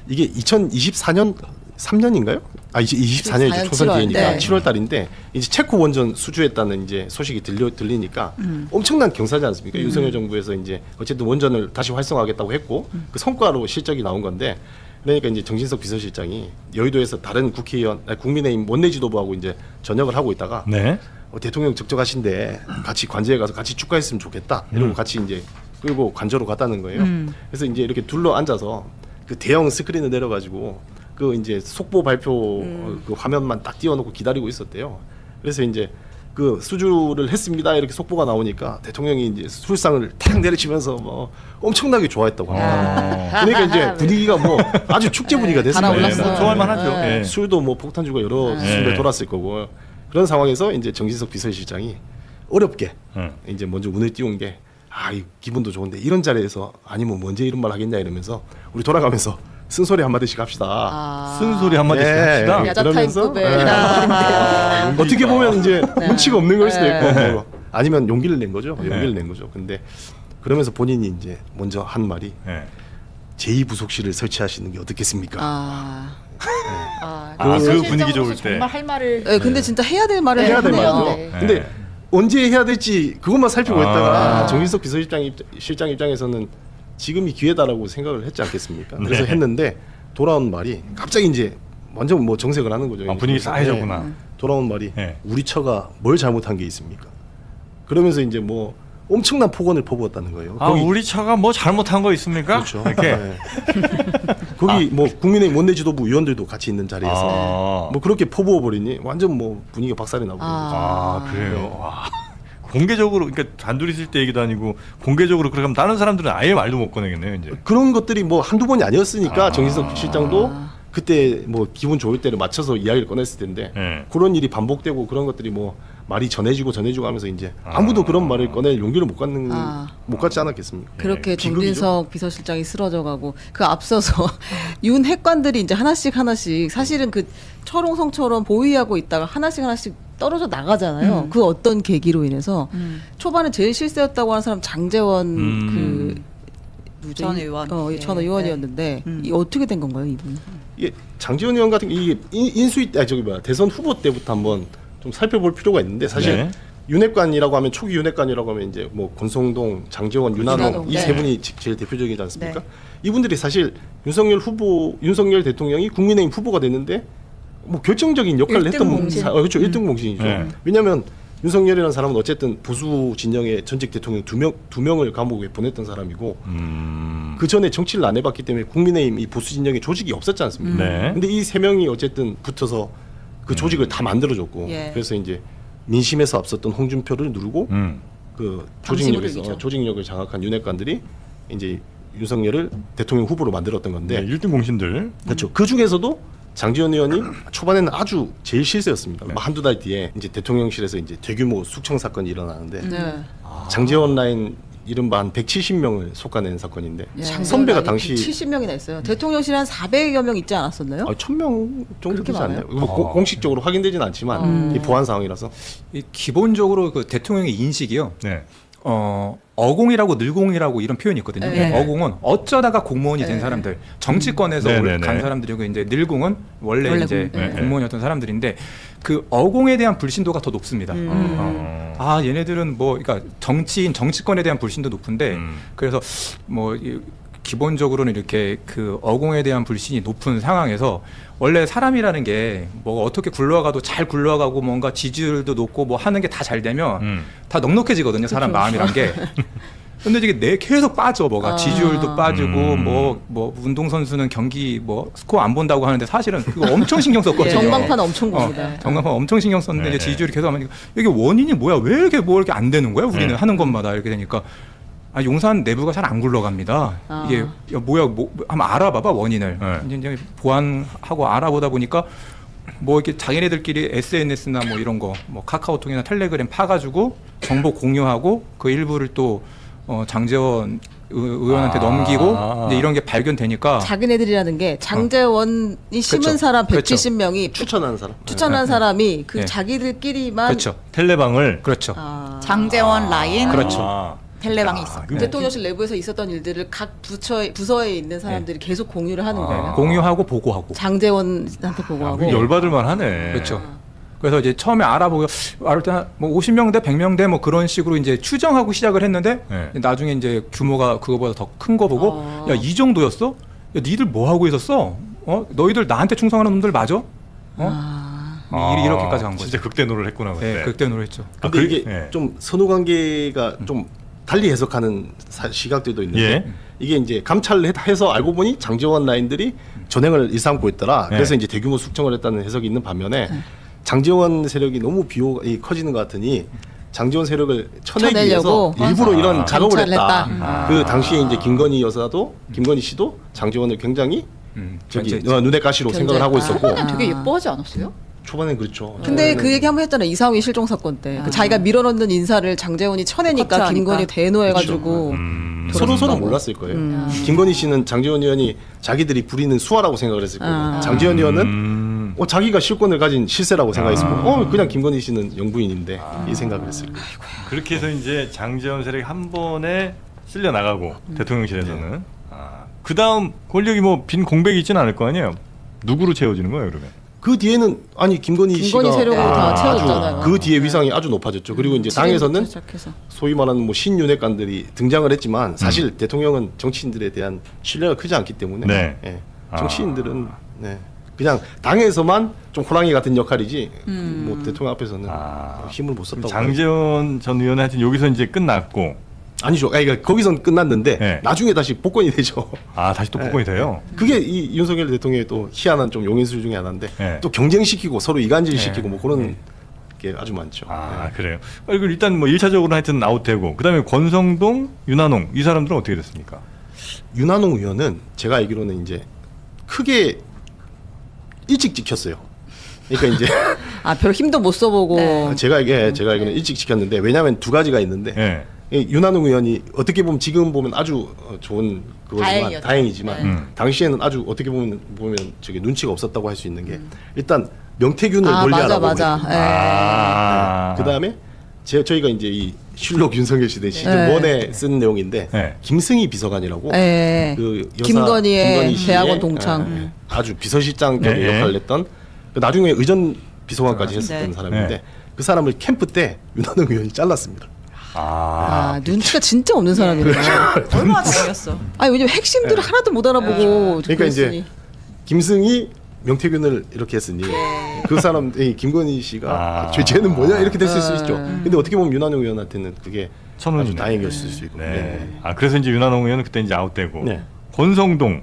이게 2024년 3년인가요? 24년이죠. 총선 뒤니까 7월 달인데 이제 체코 원전 수주했다는 이제 소식이 들리니까 엄청난 경사지 않습니까? 윤석열 정부에서 이제 어쨌든 원전을 다시 활성화하겠다고 했고 그 성과로 실적이 나온 건데 그러니까 이제 정진석 비서실장이 여의도에서 다른 국회의원, 국민의힘 원내 지도부하고 이제 저녁을 하고 있다가 네. 대통령 적적하신데 같이 관저에 가서 같이 축가했으면 좋겠다. 이러고 같이 이제 끌고 관저로 갔다는 거예요. 그래서 이제 이렇게 둘러 앉아서 그 대형 스크린을 내려가지고 그 이제 속보 발표 그 화면만 딱 띄워놓고 기다리고 있었대요. 그래서 이제 그 수주를 했습니다 이렇게 속보가 나오니까 대통령이 이제 술상을 탁 내리치면서 뭐 엄청나게 좋아했다고 합니다. 그러니까 이제 분위기가 뭐 아주 축제 분위기가 됐습니다. 달아올랐어. 뭐 좋아할 만하죠. 예. 술도 뭐 폭탄주가 여러 술에 돌았을 거고 그런 상황에서 이제 정진석 비서실장이 어렵게 이제 먼저 운을 띄운 게 이 기분도 좋은데 이런 자리에서 아니면 언제 이런 말 하겠냐 이러면서 우리 돌아가면서 쓴소리 한마디씩 합시다. 쓴소리 한마디씩 합시다. 야자 그러면서 타임급에 어떻게 보면 이제 눈치가 없는 걸 수도 있고 뭐 아니면 용기를 낸 거죠. 용기를 낸 거죠. 근데 그러면서 본인이 이제 먼저 한 말이 제2부속실을 설치하시는 게 어떻겠습니까? 그 분위기 좋을 때. 정말 할 말을. 네, 근데 진짜 해야 될 말을 해야 될 했네요. 말이죠. 네. 근데 언제 해야 될지 그것만 살피고 있다가 정진석 비서실장 입장에서는 지금이 기회다라고 생각을 했지 않겠습니까? 그래서 했는데 돌아온 말이 갑자기 이제 완전 뭐 정색을 하는 거죠. 분위기 싸해졌구나. 돌아온 말이 우리 처가 뭘 잘못한 게 있습니까? 그러면서 이제 뭐 엄청난 폭언을 퍼부었다는 거예요. 거기 우리 처가 뭐 잘못한 거 있습니까? 그렇죠. 이렇게. 거기 뭐 국민의힘 원내지도부 의원들도 같이 있는 자리에서 뭐 그렇게 퍼부어 버리니 완전 뭐 분위기가 박살이 나고 그래요. 와. 공개적으로 그러니까 단둘이 있을 때 얘기도 아니고 공개적으로 그러면 다른 사람들은 아예 말도 못 꺼내겠네요. 이제. 그런 것들이 뭐 한두 번이 아니었으니까 정진석 실장도 그때 뭐 기분 좋을 때를 맞춰서 이야기를 꺼냈을 텐데 그런 일이 반복되고 그런 것들이 뭐 말이 전해지고 하면서 이제 아무도 그런 말을 꺼낼 용기를 못 갖지 않았겠습니까? 그렇게 비극이죠. 정진석 비서실장이 쓰러져가고 그 앞서서 윤 핵관들이 이제 하나씩 사실은 그 철옹성처럼 보위하고 있다가 하나씩 떨어져 나가잖아요. 그 어떤 계기로 인해서 초반에 제일 실세였다고 하는 사람 장제원 전 의원. 전 의원이었는데 이 어떻게 된 건가요, 이분? 예, 장지원 의원 같은 게 이게 대선 후보 때부터 한번 좀 살펴볼 필요가 있는데 사실 윤핵관이라고 하면 초기 윤핵관이라고 하면 이제 뭐 권성동, 장제원, 윤한홍 이 세 분이 제일 대표적이지 않습니까? 이분들이 사실 윤석열 대통령이 국민의힘 후보가 됐는데 뭐 결정적인 역할을 했던 그렇죠. 1등 공신이죠. 왜냐하면 윤석열이라는 사람은 어쨌든 보수 진영의 전직 대통령 두 명을 감옥에 보냈던 사람이고 그 전에 정치를 안 해봤기 때문에 국민의힘 이 보수 진영의 조직이 없었지 않습니까? 근데 이 세 명이 어쨌든 붙어서 그 조직을 다 만들어줬고 그래서 이제 민심에서 앞섰던 홍준표를 누르고 그 조직력을 장악한 윤핵관들이 이제 윤석열을 대통령 후보로 만들었던 건데 1등 공신들. 그렇죠. 그 중에서도 장지원 의원이 초반에는 아주 제일 실세였습니다. 한두 달 뒤에 이제 대통령실에서 이제 대규모 숙청 사건이 일어나는데 장지원 라인 이른바 한 170명을 솎아낸 사건인데 선배가 당시 70명이나 있어요. 대통령실 한 400여 명 있지 않았었나요? 1000명 정도 되지 많아요? 않나요? 공식적으로 확인되지는 않지만 이 보안 상황이라서 기본적으로 그 대통령의 인식이요. 어공이라고 늘공이라고 이런 표현이 있거든요. 어공은 어쩌다가 공무원이 된 사람들, 정치권에서 간 사람들이고 이제 늘공은 원래 이제 공무원이었던 사람들인데 그 어공에 대한 불신도가 더 높습니다. 얘네들은 뭐 그러니까 정치권에 대한 불신도 높은데 그래서 뭐 기본적으로는 이렇게 그 어공에 대한 불신이 높은 상황에서 원래 사람이라는 게 뭐 어떻게 굴러가도 잘 굴러가고 뭔가 지지율도 높고 뭐 하는 게 다 잘 되면 다 넉넉해지거든요. 사람 마음이란 게. 근데 이게 계속 빠져 뭐가 지지율도 빠지고 뭐 운동선수는 경기 뭐 스코어 안 본다고 하는데 사실은 그거 엄청 신경 썼거든요. 전광판 엄청 봅니다. 전광판 엄청 신경 썼는데 이제 지지율이 계속 하면 이게 원인이 뭐야? 왜 이렇게 뭐 이렇게 안 되는 거야? 우리는 하는 것마다 이렇게 되니까 용산 내부가 잘 안 굴러갑니다. 이게 한번 알아봐봐 원인을. 이제 보완하고 알아보다 보니까 뭐 이렇게 자기네들끼리 SNS나 뭐 이런 거, 뭐 카카오톡이나 텔레그램 파가지고 정보 공유하고 그 일부를 또 장제원 의원한테 넘기고 이제 이런 게 발견되니까 자기네들이라는 게 장제원이 심은 사람 170명이 추천한 사람이 그 자기들끼리만 텔레방을 장제원 라인 그렇죠. 텔레방이 있어. 대통령실 내부에서 있었던 일들을 각 부서에 있는 사람들이 계속 공유를 하는 거예요. 공유하고 보고하고. 장제원한테 보고하고. 열받을 만하네. 그렇죠. 그래서 이제 처음에 알아보고 뭐 50명대, 100명대 뭐 그런 식으로 이제 추정하고 시작을 했는데 나중에 이제 규모가 그거보다 더 큰 거 보고 야, 이 정도였어? 야, 니들 뭐 하고 있었어? 너희들 나한테 충성하는 놈들 맞아? 이렇게까지 간 거죠. 진짜 극대노를 했구나 그때. 네, 극대노를 했죠. 근데 이게 좀 선후 관계가 좀 달리 해석하는 시각들도 있는데 이게 이제 감찰해서 알고 보니 장제원 라인들이 전횡을 일삼고 있더라. 그래서 이제 대규모 숙청을 했다는 해석이 있는 반면에 장제원 세력이 너무 비호가 커지는 것 같으니 장제원 세력을 쳐내기 위해서 일부러 이런 작업을 했다. 그 당시에 이제 김건희 여사도 김건희 씨도 장제원을 굉장히 저기 눈의 가시로 생각을 하고 있었고. 되게 예뻐하지 않았어요? 초반엔 그렇죠. 근데 그 얘기 한번 했잖아요. 이상희 실종 사건 때. 그 자기가 밀어넣는 인사를 장제원이 쳐내니까 김건희 대노해가지고. 서로 몰랐을 거예요. 김건희 씨는 장제원 의원이 자기들이 부리는 수화라고 생각을 했을 거예요. 장제원 의원은 자기가 실권을 가진 실세라고 생각했고 그냥 김건희 씨는 영부인인데 이 생각을 했을 거예요. 그렇게 해서 이제 장제원 세력이 한 번에 쓸려 나가고 대통령실에서는 그 다음 권력이 뭐 빈 공백이 있지는 않을 거 아니에요. 누구로 채워지는 거예요 그러면? 그 뒤에는 김건희 씨가 세력으로 다 채워졌잖아요. 그 뒤에 위상이 아주 높아졌죠. 그리고 이제 당에서는 소위 말하는 뭐 신윤핵관들이 등장을 했지만 사실 대통령은 정치인들에 대한 신뢰가 크지 않기 때문에 정치인들은 그냥 당에서만 좀 호랑이 같은 역할이지 뭐 대통령 앞에서는 힘을 못 썼다고. 장제원 전 의원은 하여튼 여기서 이제 끝났고. 아니죠. 그러니까 거기선 끝났는데 나중에 다시 복권이 되죠. 다시 또 복권이 돼요? 그게 이 윤석열 대통령의 또 희한한 좀 용인술 중에 하나인데 또 경쟁시키고 서로 이간질시키고 뭐 그런 게 아주 많죠. 그래요. 그리고 일단 뭐 1차적으로 하여튼 아웃되고 그다음에 권성동, 윤한홍 이 사람들은 어떻게 됐습니까? 윤한홍 의원은 제가 알기로는 이제 크게 일찍 찍혔어요. 그러니까 이제 별 힘도 못 써보고 제가 알기로는 일찍 찍혔는데 왜냐하면 두 가지가 있는데 윤한홍 의원이 어떻게 보면 지금 보면 아주 좋은 그거지만 다행이지만 당시에는 아주 어떻게 보면 저게 눈치가 없었다고 할 수 있는 게 일단 명태균을 논리하라고 그다음에 저희가 이제 이 실록 윤석열 시대 시즌 1에 쓴 내용인데 김승희 비서관이라고 그 여사 김건희의 씨의 대학원 동창 아주 비서실장 격의 역할을 했던 나중에 의전 비서관까지 했었던 사람인데 그 사람을 캠프 때 윤한홍 의원이 잘랐습니다. 눈치가 진짜 없는 사람이네요. 얼마나 잘생겼어. 왜냐면 핵심들을 하나도 못 알아보고. 그러니까 이제 김승희, 명태균을 이렇게 했으니 그 사람 김건희 씨가 죄는 뭐냐 이렇게 됐을 수 있죠. 근데 어떻게 보면 윤한홍 의원한테는 그게 아주 다행이었을 수 있고. 그래서 이제 윤한홍 의원은 그때 이제 아웃되고 권성동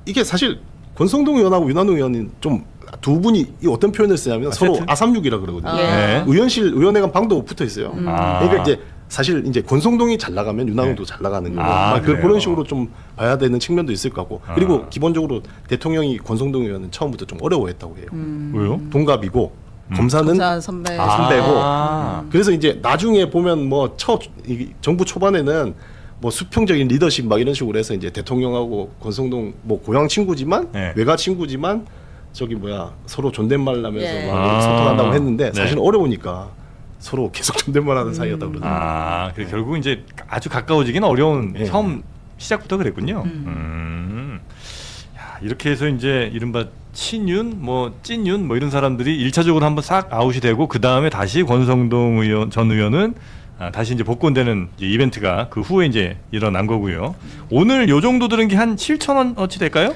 이게 사실 권성동 의원하고 윤한홍 의원은 좀 두 분이 어떤 표현을 쓰냐면 서로 아삼육이라 그러거든요. 의원회관 방도 붙어 있어요. 그러니까 이제 사실 이제 권성동이 잘 나가면 윤한홍도 잘 나가는 거고 그런 식으로 좀 봐야 되는 측면도 있을 것 같고 그리고 기본적으로 대통령이 권성동 의원은 처음부터 좀 어려워했다고 해요. 왜요? 동갑이고 검사는 선배고 그래서 이제 나중에 보면 뭐 정부 초반에는 뭐 수평적인 리더십 막 이런 식으로 해서 이제 대통령하고 권성동 뭐 고향 친구지만 외가 친구지만 서로 존댓말하면서 막 소통한다고 했는데 사실 어려우니까 서로 계속 존댓말하는 사이였다고 그러더라고요. 그래 결국 이제 아주 가까워지기는 어려운 처음 시작부터 그랬군요. 이렇게 해서 이제 이른바 친윤, 찐윤 이런 사람들이 1차적으로 한번 싹 아웃이 되고 그 다음에 다시 권성동 전 의원은 다시 이제 복권되는 이제 이벤트가 그 후에 이제 일어난 거고요. 오늘 요 정도 들은 게 한 7,000원어치 될까요?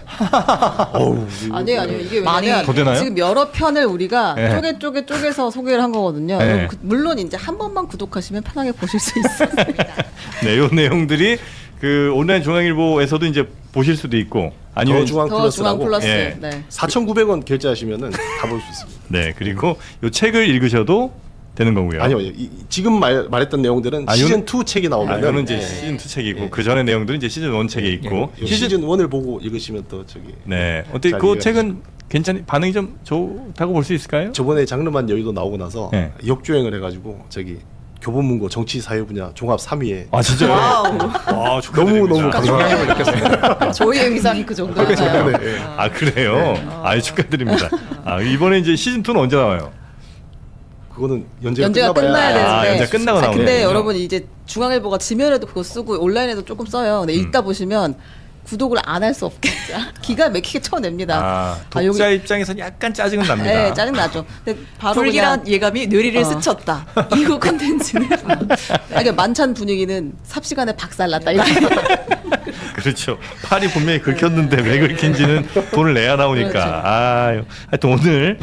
아니에요. 이게 왜냐면 더 되나요? 지금 여러 편을 우리가 쪼개서 소개를 한 거거든요. 물론 이제 한 번만 구독하시면 편하게 보실 수 있습니다. 요 내용들이 그 온라인 중앙일보에서도 이제 보실 수도 있고 아니면 중앙 플러스라고 4,900원 결제하시면은 다 볼 수 있습니다. 그리고 요 책을 읽으셔도 되는 거고요. 아니요. 지금 말했던 내용들은 시즌 2 책이 나오면 이거는 이제 시즌 2 책이고 그 전에 내용들은 이제 시즌 1 책에 있고 시즌 1을 보고 읽으시면 또 어때 그 책은 반응이 좀 좋다고 볼 수 있을까요? 저번에 장르만 여의도 나오고 나서 역주행을 해가지고 교보문고 정치사회 분야 종합 3위에 진짜요? 와, 너무 감사합니다. 느꼈습니다. 저희의 위상이 그 정도잖아요. 그래요? 축하드립니다. 이번에 이제 시즌 2는 언제 나와요? 그거는 연재가 끝나야 되는데 연재 끝나고 나오네. 근데 여러분 이제 중앙일보가 지면에도 그거 쓰고 온라인에도 조금 써요. 근데 읽다 보시면 구독을 안 할 수 없겠죠. 기가 막히게 쳐냅니다. 독자 입장에서는 약간 짜증은 납니다. 네, 짜증 나죠. 근데 바로 불길한 예감이 뇌리를 스쳤다. 이후 콘텐츠는 그러니까 만찬 분위기는 삽시간에 박살났다. 이렇게. 그렇죠. 팔이 분명히 긁혔는데 왜 긁힌지는 돈을 내야 나오니까. 그렇죠. 하여튼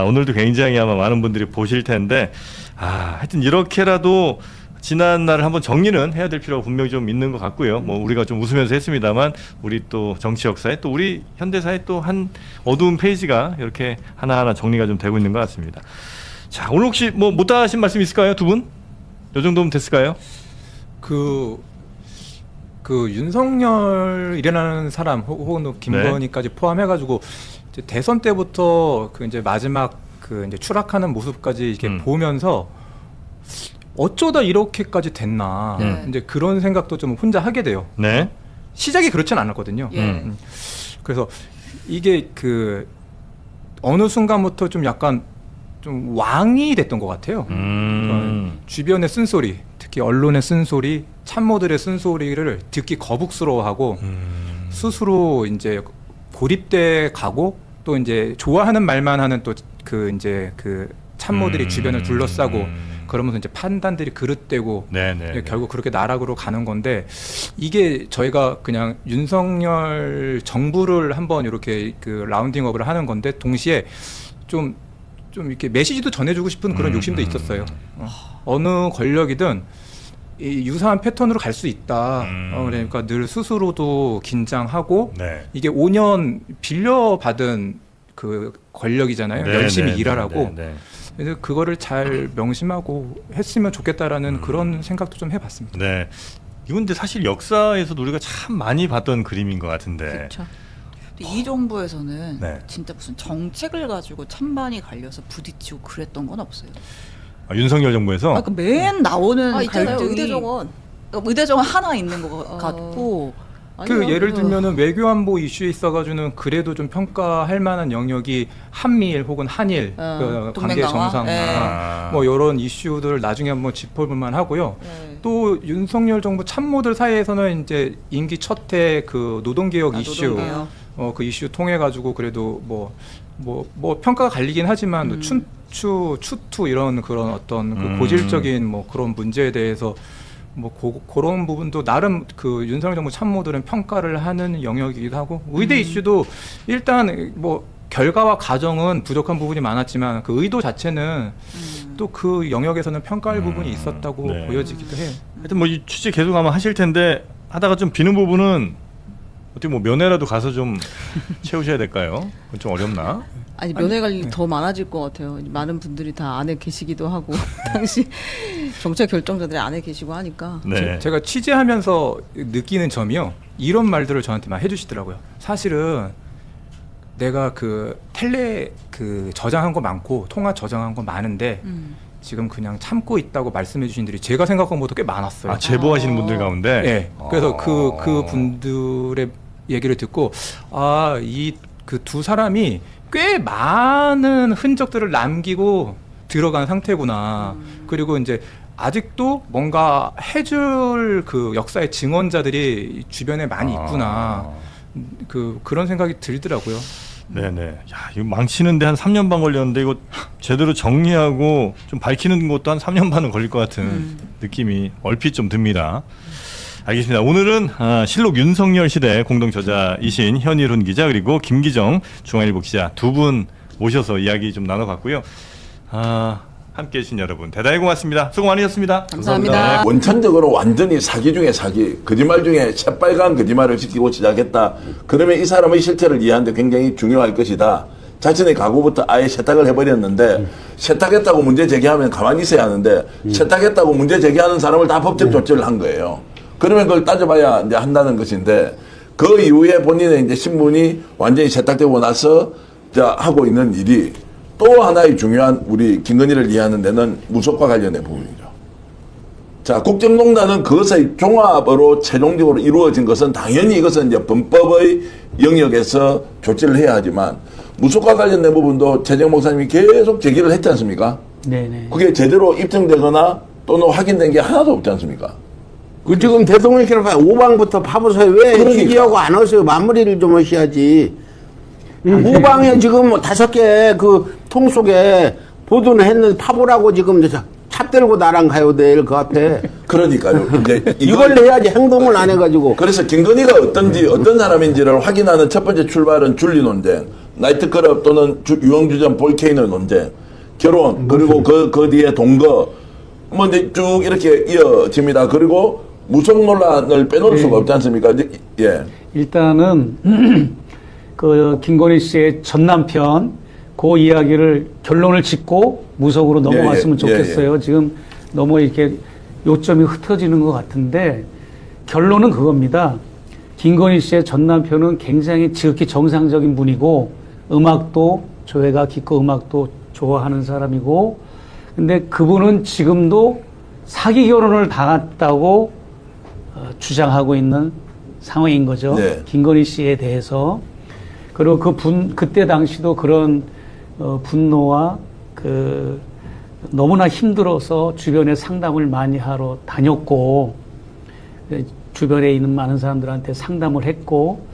오늘도 굉장히 아마 많은 분들이 보실 텐데, 하여튼 이렇게라도 지난 날을 한번 정리는 해야 될 필요가 분명히 좀 있는 것 같고요. 뭐 우리가 좀 웃으면서 했습니다만, 우리 또 정치 역사에 또 우리 현대사에 또 한 어두운 페이지가 이렇게 하나하나 정리가 좀 되고 있는 것 같습니다. 자, 오늘 혹시 뭐 못다 하신 말씀 있을까요, 두 분? 요 정도면 됐을까요? 그 윤석열이라는 사람 혹은 김건희까지 포함해가지고 이제 대선 때부터 그 이제 마지막 그 이제 추락하는 모습까지 이렇게 보면서 어쩌다 이렇게까지 됐나 이제 그런 생각도 좀 혼자 하게 돼요. 네. 시작이 그렇진 않았거든요. 그래서 이게 그 어느 순간부터 좀 약간 좀 왕이 됐던 것 같아요. 주변의 쓴소리, 특히 언론의 쓴소리, 참모들의 쓴소리를 듣기 거북스러워하고 스스로 이제 고립돼 가고 또 이제 좋아하는 말만 하는 또 그 이제 그 참모들이 주변을 둘러싸고 그러면서 이제 판단들이 그릇되고 결국 그렇게 나락으로 가는 건데, 이게 저희가 그냥 윤석열 정부를 한번 이렇게 그 라운딩업을 하는 건데 동시에 좀 이렇게 메시지도 전해주고 싶은 그런 욕심도 있었어요. 어느 권력이든 이 유사한 패턴으로 갈 수 있다. 그러니까 늘 스스로도 긴장하고 이게 5년 빌려받은 그 권력이잖아요. 열심히 일하라고. 그래서 그거를 잘 명심하고 했으면 좋겠다라는 그런 생각도 좀 해봤습니다. 네. 이건 근데 사실 역사에서도 우리가 참 많이 봤던 그림인 것 같은데. 그렇죠. 이 정부에서는 진짜 무슨 정책을 가지고 찬반이 갈려서 부딪히고 그랬던 건 없어요. 윤석열 정부에서? 맨 나오는 있잖아요. 갈등이 의대정원. 의대정원 하나 있는 것 같고. 그 예를 들면은 외교안보 이슈에 있어가지고는 그래도 좀 평가할 만한 영역이 한미일 혹은 한일 그 관계 정상화 뭐 이런 이슈들을 나중에 한번 짚어볼만 하고요. 또 윤석열 정부 참모들 사이에서는 이제 임기 첫 해 그 노동개혁 이슈 그 이슈 통해 가지고 그래도 뭐 평가가 갈리긴 하지만 추투 이런 그런 어떤 그 고질적인 뭐 그런 문제에 대해서 뭐 그런 부분도 나름 그 윤석열 정부 참모들은 평가를 하는 영역이기도 하고, 의대 이슈도 일단 뭐 결과와 과정은 부족한 부분이 많았지만 그 의도 자체는 또 그 영역에서는 평가할 부분이 있었다고 보여지기도 해요. 하여튼 뭐 이 취재 계속 아마 하실 텐데 하다가 좀 비는 부분은 어떻게 뭐 면회라도 가서 좀 채우셔야 될까요? 그건 좀 어렵나? 아니 면회 갈 일이 더 많아질 것 같아요. 많은 분들이 다 안에 계시기도 하고 당시 정책 결정자들이 안에 계시고 하니까. 제가 취재하면서 느끼는 점이요. 이런 말들을 저한테 막 해주시더라고요. 사실은 내가 그 텔레 그 저장한 거 많고 통화 저장한 거 많은데 지금 그냥 참고 있다고 말씀해 주신 분들이 제가 생각한 것보다 꽤 많았어요. 제보하시는 분들 가운데? 네. 그래서 그 분들의 얘기를 듣고 이 그 두 사람이 꽤 많은 흔적들을 남기고 들어간 상태구나. 그리고 이제 아직도 뭔가 해줄 그 역사의 증언자들이 주변에 많이 있구나. 그런 생각이 들더라고요. 네네. 야, 이거 망치는데 한 3년 반 걸렸는데 이거 제대로 정리하고 좀 밝히는 것도 한 3년 반은 걸릴 것 같은 느낌이 얼핏 좀 듭니다. 알겠습니다. 오늘은 실록 윤석열 시대 공동 저자이신 현일훈 기자 그리고 김기정 중앙일보 기자 두 분 모셔서 이야기 좀 나눠봤고요. 함께해 주신 여러분 대단히 고맙습니다. 수고 많으셨습니다. 감사합니다. 원천적으로 완전히 사기 중에 사기, 거짓말 중에 새빨간 거짓말을 시키고 시작했다. 그러면 이 사람의 실체를 이해하는 데 굉장히 중요할 것이다. 자신의 각오부터 아예 세탁을 해버렸는데 세탁했다고 문제 제기하면 가만히 있어야 하는데 세탁했다고 문제 제기하는 사람을 다 법적 조치를 한 거예요. 그러면 그걸 따져봐야 이제 한다는 것인데 그 이후에 본인의 이제 신분이 완전히 세탁되고 나서 하고 있는 일이 또 하나의 중요한 우리 김건희를 이해하는 데는 무속과 관련된 부분이죠. 자, 국정농단은 그것의 종합으로 최종적으로 이루어진 것은 당연히 이것은 이제 범법의 영역에서 조치를 해야 하지만 무속과 관련된 부분도 최재형 목사님이 계속 제기를 했지 않습니까? 네네. 그게 제대로 입증되거나 또는 확인된 게 하나도 없지 않습니까? 그 지금 대통령실을 5방부터 파보세요. 왜 취재하고 안 하세요? 마무리를 좀 하셔야지. 5방에 지금 5개 그 통 속에 보도는 했는데 파보라고 지금 차 들고 나랑 가요 내일 그 앞에. 그러니까요. 이제 이걸 해야지 행동을 안 해가지고. 그래서 김건희가 어떤 사람인지를 확인하는 첫 번째 출발은 줄리 논쟁, 나이트클럽 또는 유흥주점 볼케이노 논쟁, 결혼, 그리고 그 뒤에 동거, 뭐 이제 쭉 이렇게 이어집니다. 그리고 무속 논란을 빼놓을 수가 없지 않습니까? 예. 일단은 그 김건희 씨의 전 남편 그 이야기를 결론을 짓고 무속으로 넘어갔으면 좋겠어요. 지금 너무 이렇게 요점이 흩어지는 것 같은데 결론은 그겁니다. 김건희 씨의 전 남편은 굉장히 지극히 정상적인 분이고 음악도 조예가 깊고 음악도 좋아하는 사람이고 근데 그분은 지금도 사기 결혼을 당했다고 주장하고 있는 상황인 거죠. 네. 김건희 씨에 대해서. 그리고 그때 당시도 그런 분노와 너무나 힘들어서 주변에 상담을 많이 하러 다녔고 주변에 있는 많은 사람들한테 상담을 했고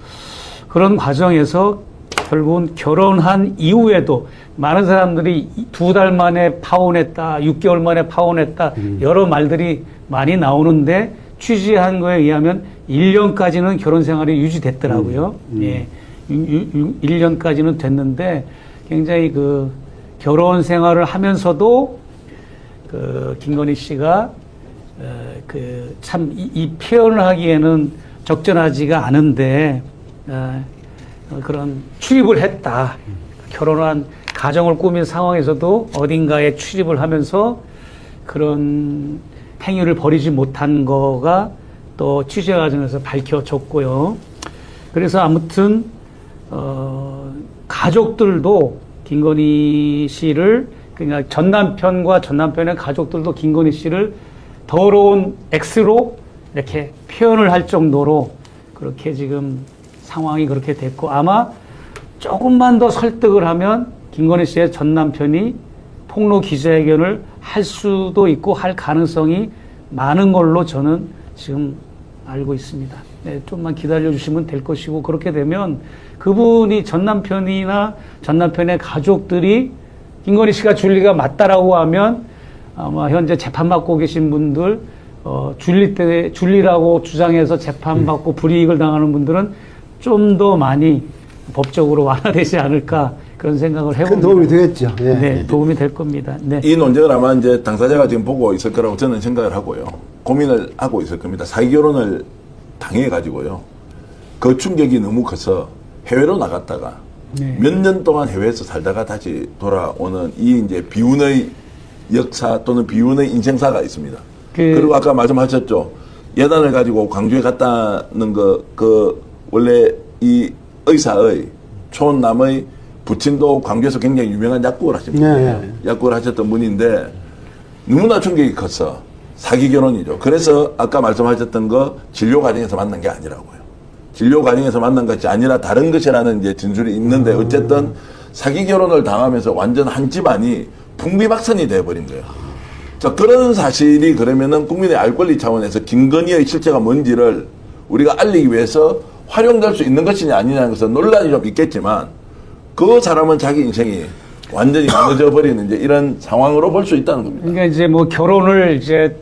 그런 과정에서 결국은 결혼한 이후에도 많은 사람들이 2달 만에 파혼했다, 6개월 만에 파혼했다 여러 말들이 많이 나오는데 취재한 거에 의하면 1년까지는 결혼 생활이 유지됐더라고요. 예. 1년까지는 됐는데 굉장히 그 결혼 생활을 하면서도 그 김건희 씨가 그 참 이 표현을 하기에는 적절하지가 않은데 그런 출입을 했다. 결혼한 가정을 꾸민 상황에서도 어딘가에 출입을 하면서 그런 행위를 벌이지 못한 거가 또 취재 과정에서 밝혀졌고요. 그래서 아무튼 가족들도 김건희 씨를 그러니까 전 남편과 전 남편의 가족들도 김건희 씨를 더러운 X로 이렇게 표현을 할 정도로 그렇게 지금 상황이 그렇게 됐고 아마 조금만 더 설득을 하면 김건희 씨의 전 남편이 폭로 기자회견을 할 수도 있고 할 가능성이 많은 걸로 저는 지금 알고 있습니다. 네, 좀만 기다려주시면 될 것이고 그렇게 되면 그분이 전 남편이나 전 남편의 가족들이 김건희 씨가 줄리가 맞다라고 하면 아마 현재 재판받고 계신 분들 줄리라고 주장해서 재판받고 불이익을 당하는 분들은 좀 더 많이 법적으로 완화되지 않을까 그런 생각을 해봅니다. 큰 도움이 되겠죠. 예. 네, 도움이 될 겁니다. 네. 이 논쟁을 아마 이제 당사자가 지금 보고 있을 거라고 저는 생각을 하고요. 고민을 하고 있을 겁니다. 사기 결혼을 당해가지고요. 그 충격이 너무 커서 해외로 나갔다가 네. 몇 년 동안 해외에서 살다가 다시 돌아오는 이 이제 비운의 역사 또는 비운의 인생사가 있습니다. 그리고 아까 말씀하셨죠. 예단을 가지고 광주에 갔다는 원래 이 의사의 촌남의 부친도 광주에서 굉장히 유명한 약국을 하신 분이에요. 네. 약국을 하셨던 분인데 너무나 충격이 컸어. 사기 결혼이죠. 그래서 아까 말씀하셨던 거 진료 과정에서 만난 게 아니라고요. 진료 과정에서 만난 것이 아니라 다른 것이라는 이제 진술이 있는데 어쨌든 사기 결혼을 당하면서 완전 한 집안이 풍비박산이 돼버린 거예요. 자, 그런 사실이 그러면은 국민의 알 권리 차원에서 김건희의 실체가 뭔지를 우리가 알리기 위해서 활용될 수 있는 것이냐 아니냐는 것은 논란이 좀 있겠지만 그 사람은 자기 인생이 완전히 무너져 버리는 이제 이런 상황으로 볼 수 있다는 겁니다. 그러니까 이제 뭐 결혼을 이제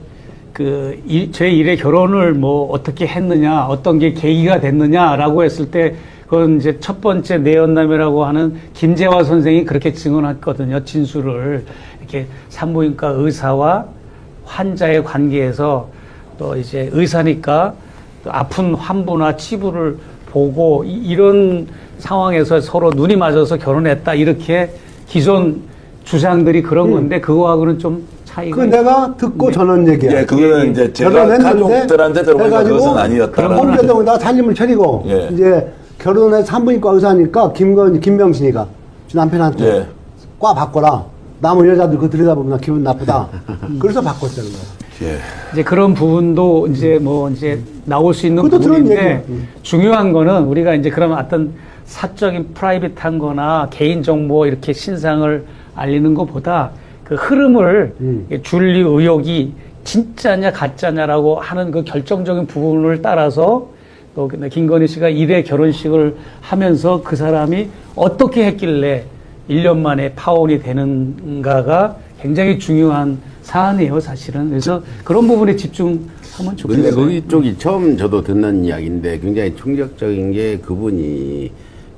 제 일의 결혼을 뭐 어떻게 했느냐, 어떤 게 계기가 됐느냐라고 했을 때 그건 이제 첫 번째 내연남이라고 하는 김재화 선생이 그렇게 증언했거든요. 진술을 이렇게 산부인과 의사와 환자의 관계에서 또 이제 의사니까 또 아픈 환부나 치부를 보고 이런 상황에서 서로 눈이 맞아서 결혼했다 이렇게 기존 주장들이 그런 건데 그거하고는 좀 차이가. 그 내가 듣고 전한 얘기야. 예, 그거는 이제 제가 가족들한테 들어보니까 그것은 아니었다. 홍대동 나 살림을 차리고 이제 결혼해서 산부인과 의사니까 김명신이가 남편한테 과 바꿔라. 남은 여자들 그거 들여다보면 나 기분 나쁘다. 그래서 바꿨다는 거야. 예. 이제 그런 부분도 이제 이제 나올 수 있는 부분인데 중요한 거는 우리가 이제 그런 어떤 사적인 프라이빗한 거나 개인 정보 이렇게 신상을 알리는 것보다 그 흐름을 줄리 의혹이 진짜냐 가짜냐라고 하는 그 결정적인 부분을 따라서 또 김건희 씨가 1회 결혼식을 하면서 그 사람이 어떻게 했길래 1년 만에 파혼이 되는가가 굉장히 중요한 사안이에요, 사실은. 그래서 그런 부분에 집중하면 좋겠어요. 근데 거기 쪽이 처음 저도 듣는 이야기인데 굉장히 충격적인 게 그분이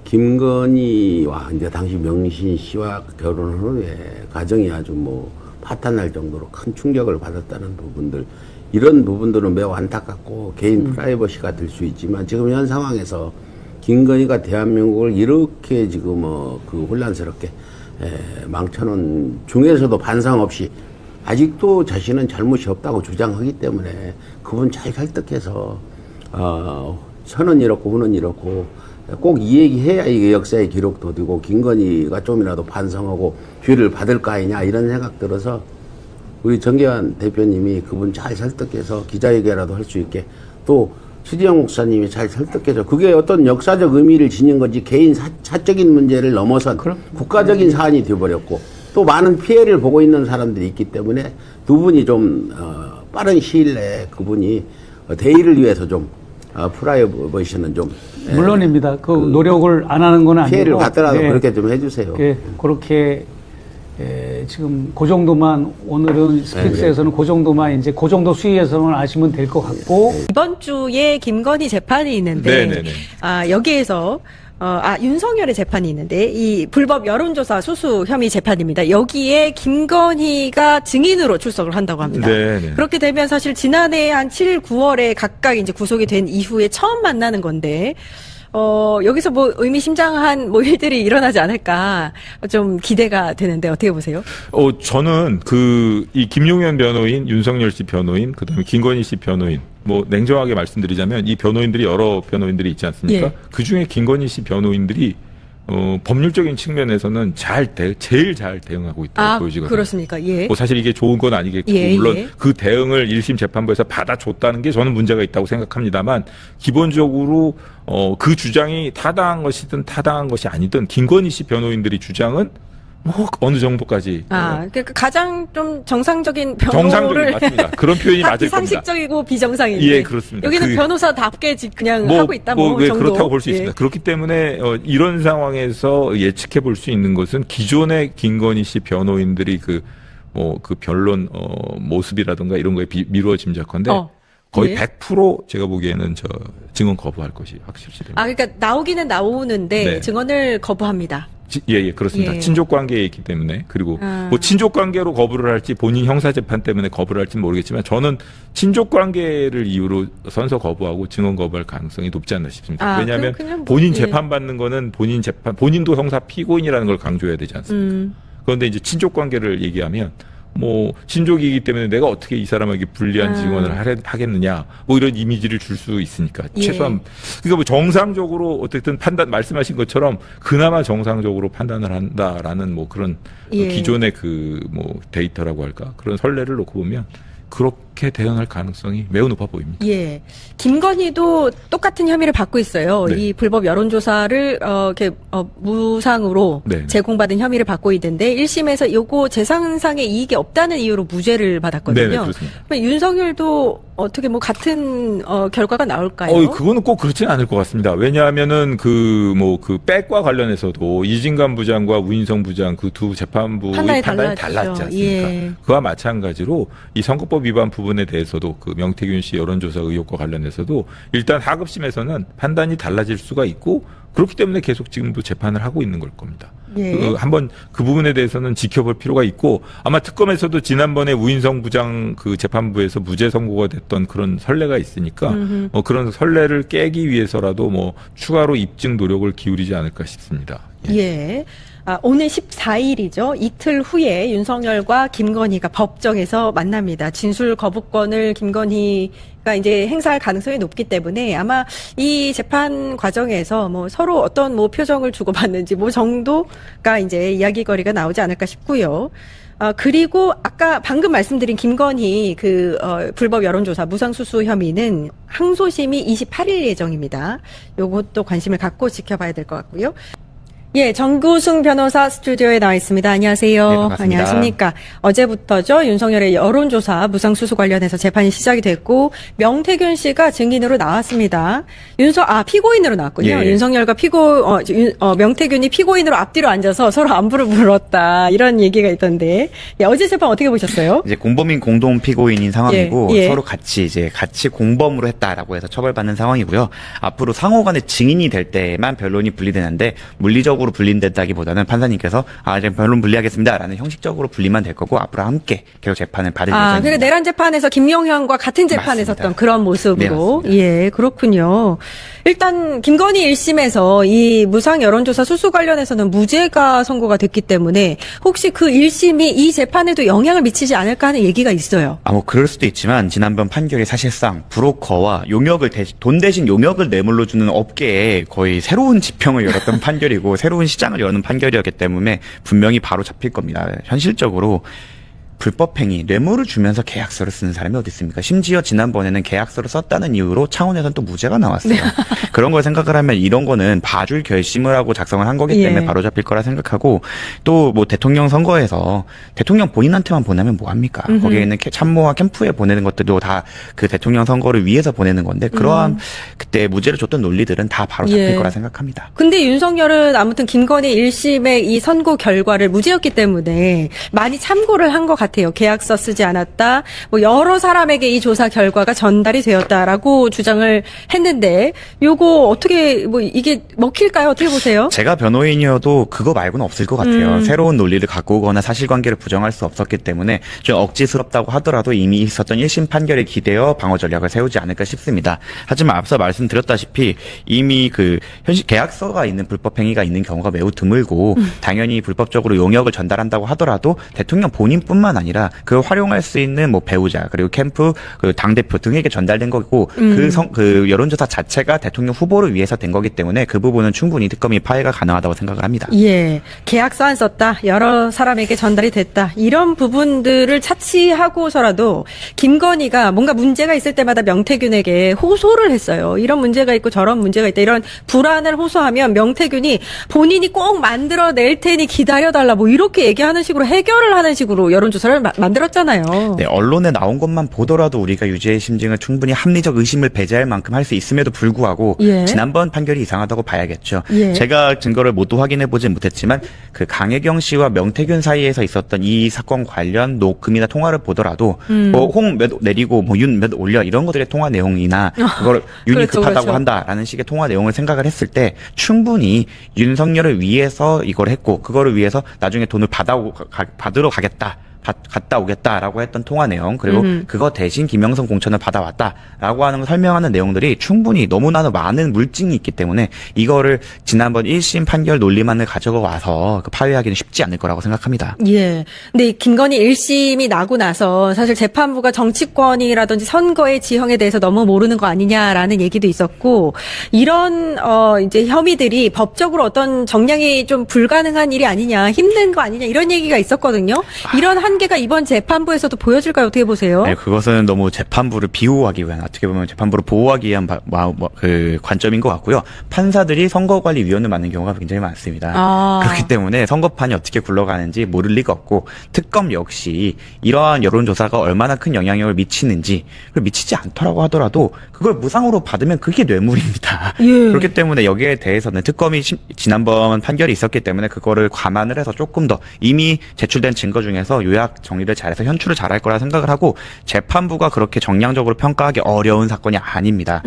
김건희와 이제 당시 명신 씨와 결혼 후에 가정이 아주 뭐 파탄날 정도로 큰 충격을 받았다는 부분들, 이런 부분들은 매우 안타깝고 개인 프라이버시가 될 수 있지만 지금 현 상황에서 김건희가 대한민국을 이렇게 지금 그 혼란스럽게 망쳐놓은 중에서도 반성 없이 아직도 자신은 잘못이 없다고 주장하기 때문에 그분 잘 설득해서 선은 이렇고 후는 이렇고 꼭 이 얘기해야 이게 역사의 기록도 되고 김건희가 좀이라도 반성하고 뒤를 받을 거 아니냐 이런 생각 들어서 우리 정계환 대표님이 그분 잘 설득해서 기자회견이라도 할 수 있게, 또 최재형 목사님이 잘 설득해서 그게 어떤 역사적 의미를 지닌 건지 개인 사적인 문제를 넘어선 국가적인 사안이 되어버렸고 또 많은 피해를 보고 있는 사람들이 있기 때문에 두 분이 좀 빠른 시일 내에 그분이 대의를 위해서 좀 프라이버시는 좀 물론입니다. 그 노력을 안 하는 건 아니고 피해를 받더라도 그렇게 좀 해주세요. 그렇게 지금 그 정도만 오늘은 스픽스에서는 그 정도만 이제 그 정도 수위에서만 아시면 될 것 같고, 이번 주에 김건희 재판이 있는데 여기에서 윤석열의 재판이 있는데 이 불법 여론조사 수수 혐의 재판입니다. 여기에 김건희가 증인으로 출석을 한다고 합니다. 네네. 그렇게 되면 사실 지난해 한 7, 9월에 각각 이제 구속이 된 이후에 처음 만나는 건데 여기서 뭐 의미심장한 뭐 일들이 일어나지 않을까 좀 기대가 되는데 어떻게 보세요? 저는 이 김용현 변호인, 윤석열 씨 변호인, 그다음에 김건희 씨 변호인, 뭐 냉정하게 말씀드리자면 이 변호인들이 여러 변호인들이 있지 않습니까? 예. 그 중에 김건희 씨 변호인들이 법률적인 측면에서는 제일 잘 대응하고 있다고 보여지거든요. 그렇습니까? 예. 뭐 사실 이게 좋은 건 아니겠고 물론 그 대응을 1심 재판부에서 받아줬다는 게 저는 문제가 있다고 생각합니다만 기본적으로 그 주장이 타당한 것이든 타당한 것이 아니든 김건희 씨 변호인들이 주장은 뭐 어느 정도까지 그러니까 가장 좀 정상적인 변호를 맞습니다. 그런 표현이 맞을 겁니다. 상식적이고 비정상인데. 예, 그렇습니다. 여기는 변호사답게 그냥 하고 있다 정도. 그렇다고 볼 수 있습니다. 그렇기 때문에 이런 상황에서 예측해 볼 수 있는 것은 기존의 김건희 씨 변호인들이 그 변론 모습이라든가 이런 거에 미루어 짐작컨대 거의 100% 제가 보기에는 증언 거부할 것이 확실시됩니다. 그러니까 나오기는 나오는데 증언을 거부합니다. 예, 그렇습니다. 예. 친족 관계에 있기 때문에, 그리고 뭐 친족 관계로 거부를 할지 본인 형사 재판 때문에 거부를 할지는 모르겠지만 저는 친족 관계를 이유로 선서 거부하고 증언 거부할 가능성이 높지 않나 싶습니다. 왜냐하면 본인 재판 받는 거는 본인도 형사 피고인이라는 걸 강조해야 되지 않습니까? 그런데 이제 친족 관계를 얘기하면 뭐 친족이기 때문에 내가 어떻게 이 사람에게 불리한 증언을 하겠느냐 뭐 이런 이미지를 줄 수 있으니까 최소한 그러니까 뭐 정상적으로 어쨌든 말씀하신 것처럼 그나마 정상적으로 판단을 한다라는 뭐 그런 기존의 뭐 데이터라고 할까 그런 선례를 놓고 보면 그렇게 대응할 가능성이 매우 높아 보입니다. 예. 김건희도 똑같은 혐의를 받고 있어요. 이 불법 여론조사를 이렇게 무상으로 제공받은 혐의를 받고 있는데 1심에서 요거 재산상의 이익이 없다는 이유로 무죄를 받았거든요. 네, 그렇습니다. 윤석열도 어떻게 뭐 같은 결과가 나올까요? 그거는 꼭 그렇지는 않을 것 같습니다. 왜냐하면은 그 백과 관련해서도 이진관 부장과 우인성 부장 그 두 재판부의 판단이 달랐지 않습니까? 그와 마찬가지로 이 선거법 위반 부분에 대해서도 그 명태균 씨 여론조사 의혹과 관련해서도 일단 하급심에서는 판단이 달라질 수가 있고 그렇기 때문에 계속 지금도 재판을 하고 있는 걸 겁니다. 한번 그 부분에 대해서는 지켜볼 필요가 있고 아마 특검에서도 지난번에 우인성 부장 그 재판부에서 무죄 선고가 됐던 그런 선례가 있으니까 그런 선례를 깨기 위해서라도 뭐 추가로 입증 노력을 기울이지 않을까 싶습니다. 예. 오늘 14일이죠. 이틀 후에 윤석열과 김건희가 법정에서 만납니다. 진술 거부권을 김건희가 이제 행사할 가능성이 높기 때문에 아마 이 재판 과정에서 뭐 서로 어떤 뭐 표정을 주고받는지 뭐 정도가 이제 이야기거리가 나오지 않을까 싶고요. 그리고 아까 방금 말씀드린 김건희 불법 여론조사 무상수수 혐의는 항소심이 28일 예정입니다. 요것도 관심을 갖고 지켜봐야 될 것 같고요. 예, 정구승 변호사 스튜디오에 나와 있습니다. 안녕하세요. 네, 반갑습니다. 안녕하십니까. 어제부터죠. 윤석열의 여론조사 무상수수 관련해서 재판이 시작이 됐고 명태균 씨가 증인으로 나왔습니다. 피고인으로 나왔군요. 예. 윤석열과 명태균이 피고인으로 앞뒤로 앉아서 서로 안부를 물었다. 이런 얘기가 있던데. 예, 어제 재판 어떻게 보셨어요? 이제 공범인 공동 피고인인 상황이고 예. 서로 같이 공범으로 했다라고 해서 처벌받는 상황이고요. 앞으로 상호간에 증인이 될 때만 변론이 분리되는데 물리적으로 분리된다기보다는 판사님께서 이제 변론 분리하겠습니다라는 형식적으로 분리만 될 거고 앞으로 함께 계속 재판을 받을 예정입니다. 그러니까 내란 재판에서 김용현과 같은 재판에 섰던 그런 모습으로. 네, 예, 그렇군요. 일단 김건희 1심에서 이 무상 여론조사 수수 관련해서는 무죄가 선고가 됐기 때문에 혹시 그 1심이 이 재판에도 영향을 미치지 않을까 하는 얘기가 있어요. 뭐 그럴 수도 있지만 지난번 판결이 사실상 브로커와 돈 대신 용역을 뇌물로 주는 업계에 거의 새로운 지평을 열었던 판결이고 새로운 시장을 여는 판결이었기 때문에 분명히 바로 잡힐 겁니다. 현실적으로 불법행위, 뇌물을 주면서 계약서를 쓰는 사람이 어디 있습니까? 심지어 지난번에는 계약서를 썼다는 이유로 창원에서는 또 무죄가 나왔어요. 그런 걸 생각을 하면 이런 거는 봐줄 결심을 하고 작성을 한 거기 때문에 바로 잡힐 거라 생각하고 또 뭐 대통령 선거에서 대통령 본인한테만 보내면 뭐합니까? 거기에 있는 참모와 캠프에 보내는 것들도 다 그 대통령 선거를 위해서 보내는 건데 그러한 그때 무죄를 줬던 논리들은 다 바로 잡힐 거라 생각합니다. 근데 윤석열은 아무튼 김건희 1심의 이 선고 결과를 무죄였기 때문에 많이 참고를 한 것 같아요. 계약서 쓰지 않았다. 뭐 여러 사람에게 이 조사 결과가 전달이 되었다라고 주장을 했는데 요거 어떻게 이게 먹힐까요? 어떻게 보세요? 제가 변호인이어도 그거 말고는 없을 것 같아요. 새로운 논리를 갖고 오거나 사실관계를 부정할 수 없었기 때문에 좀 억지스럽다고 하더라도 이미 있었던 1심 판결에 기대어 방어 전략을 세우지 않을까 싶습니다. 하지만 앞서 말씀드렸다시피 이미 현실 계약서가 있는 불법 행위가 있는 경우가 매우 드물고 당연히 불법적으로 용역을 전달한다고 하더라도 대통령 본인뿐만 아니라 그걸 활용할 수 있는 배우자 그리고 캠프 당대표 등에게 전달된 거고 그 여론조사 자체가 대통령 후보를 위해서 된 거기 때문에 그 부분은 충분히 특검이 파해가 가능하다고 생각을 합니다. 예, 계약서 안 썼다, 여러 사람에게 전달이 됐다 이런 부분들을 차치하고서라도 김건희가 뭔가 문제가 있을 때마다 명태균에게 호소를 했어요. 이런 문제가 있고 저런 문제가 있다 이런 불안을 호소하면 명태균이 본인이 꼭 만들어낼 테니 기다려달라 이렇게 얘기하는 식으로 해결을 하는 식으로 여론조사를 만들었잖아요. 네, 언론에 나온 것만 보더라도 우리가 유죄의 심증을 충분히 합리적 의심을 배제할 만큼 할 수 있음에도 불구하고 지난번 판결이 이상하다고 봐야겠죠. 제가 증거를 모두 확인해보진 못했지만 그 강혜경 씨와 명태균 사이에서 있었던 이 사건 관련 녹음이나 통화를 보더라도 홍 몇 내리고 윤 몇 올려 이런 것들의 통화 내용이나 그걸 윤이 급하다고 한다라는 식의 통화 내용을 생각을 했을 때 충분히 윤석열을 위해서 이걸 했고 그거를 위해서 나중에 돈을 받으러 가겠다. 갔다 오겠다라고 했던 통화 내용 그리고 그거 대신 김영선 공천을 받아왔다라고 하는 걸 설명하는 내용들이 충분히 너무나도 많은 물증이 있기 때문에 이거를 지난번 1심 판결 논리만을 가져와서 파회하기는 쉽지 않을 거라고 생각합니다. 예. 근데 김건희 1심이 나고 나서 사실 재판부가 정치권이라든지 선거의 지형에 대해서 너무 모르는 거 아니냐라는 얘기도 있었고 이런 이제 혐의들이 법적으로 어떤 정량이 좀 불가능한 일이 아니냐, 힘든 거 아니냐 이런 얘기가 있었거든요. 이런 한계가 이번 재판부에서도 보여질까요? 어떻게 보세요? 네, 그것은 너무 재판부를 비호하기 위한 어떻게 보면 재판부를 보호하기 위한 그 관점인 것 같고요. 판사들이 선거관리위원을 맡는 경우가 굉장히 많습니다. 그렇기 때문에 선거판이 어떻게 굴러가는지 모를 리가 없고 특검 역시 이러한 여론조사가 얼마나 큰 영향력을 미치는지 그걸 미치지 않더라고 하더라도 그걸 무상으로 받으면 그게 뇌물입니다. 그렇기 때문에 여기에 대해서는 특검이 지난번 판결이 있었기 때문에 그거를 감안을 해서 조금 더 이미 제출된 증거 중에서 요약 정리를 잘해서 현출을 잘할 거라 생각을 하고 재판부가 그렇게 정량적으로 평가하기 어려운 사건이 아닙니다.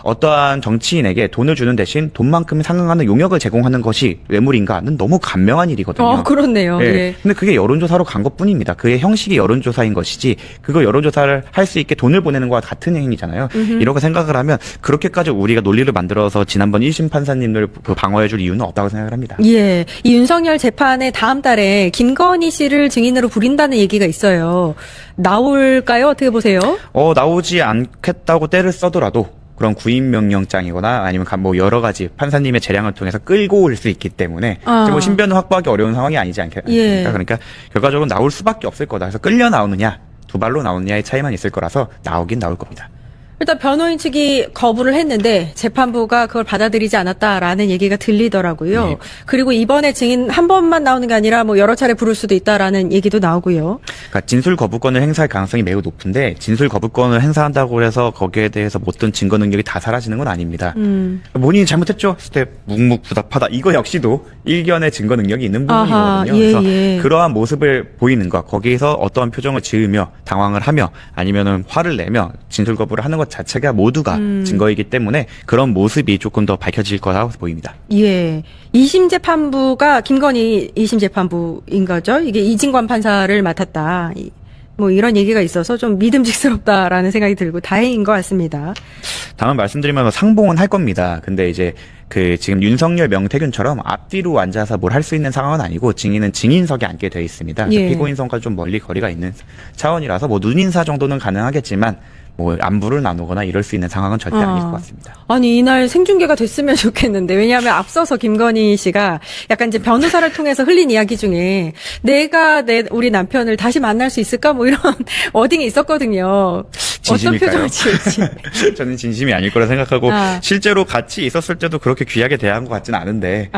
어떠한 정치인에게 돈을 주는 대신 돈만큼 상응하는 용역을 제공하는 것이 뇌물인가는 너무 간명한 일이거든요. 그렇네요. 네. 근데 그게 여론조사로 간 것뿐입니다. 그의 형식이 여론조사인 것이지 그거 여론조사를 할 수 있게 돈을 보내는 것과 같은 행위잖아요. 이렇게 생각을 하면 그렇게까지 우리가 논리를 만들어서 지난번 1심 판사님을 방어해줄 이유는 없다고 생각을 합니다. 예, 이 윤석열 재판에 다음 달에 김건희 씨를 증인으로 부린다는 얘기가 있어요. 나올까요? 어떻게 보세요? 나오지 않겠다고 때를 써더라도 그런 구인 명령장이거나 아니면 여러 가지 판사님의 재량을 통해서 끌고 올 수 있기 때문에 신변을 확보하기 어려운 상황이 아니지 않겠습니까? 그러니까 결과적으로 나올 수밖에 없을 거다. 그래서 끌려 나오느냐 두 발로 나오느냐의 차이만 있을 거라서 나오긴 나올 겁니다. 일단 변호인 측이 거부를 했는데 재판부가 그걸 받아들이지 않았다라는 얘기가 들리더라고요. 네. 그리고 이번에 증인 한 번만 나오는 게 아니라 뭐 여러 차례 부를 수도 있다라는 얘기도 나오고요. 그러니까 진술 거부권을 행사할 가능성이 매우 높은데 진술 거부권을 행사한다고 해서 거기에 대해서 모든 증거 능력이 다 사라지는 건 아닙니다. 본인이 잘못했죠? 했을 때 묵묵부답하다. 이거 역시도 일견의 증거 능력이 있는 부분이거든요. 아하, 예, 그래서 예. 그러한 모습을 보이는 것, 거기에서 어떠한 표정을 지으며 당황을 하며 아니면은 화를 내며 진술 거부를 하는 것 자체가 모두가 증거이기 때문에 그런 모습이 조금 더 밝혀질 거라고 보입니다. 예. 2심 재판부가 김건희 2심 재판부인 거죠. 이게 이진관 판사를 맡았다. 뭐 이런 얘기가 있어서 좀 믿음직스럽다라는 생각이 들고 다행인 것 같습니다. 다만 말씀드리면 상봉은 할 겁니다. 근데 이제 그 지금 윤석열, 명태균처럼 앞뒤로 앉아서 뭘 할 수 있는 상황은 아니고 증인은 증인석에 앉게 돼 있습니다. 예. 피고인석과 좀 멀리 거리가 있는 차원이라서 뭐 눈인사 정도는 가능하겠지만 뭐 안부를 나누거나 이럴 수 있는 상황은 절대 아닐 것 같습니다. 아니 이날 생중계가 됐으면 좋겠는데 왜냐하면 앞서서 김건희 씨가 약간 이제 변호사를 통해서 흘린 이야기 중에 내가 우리 남편을 다시 만날 수 있을까 뭐 이런 워딩이 있었거든요. 진심일까요? 어떤 표정을 지을지. 저는 진심이 아닐 거라 생각하고 실제로 같이 있었을 때도 그렇게 귀하게 대한 것 같지는 않은데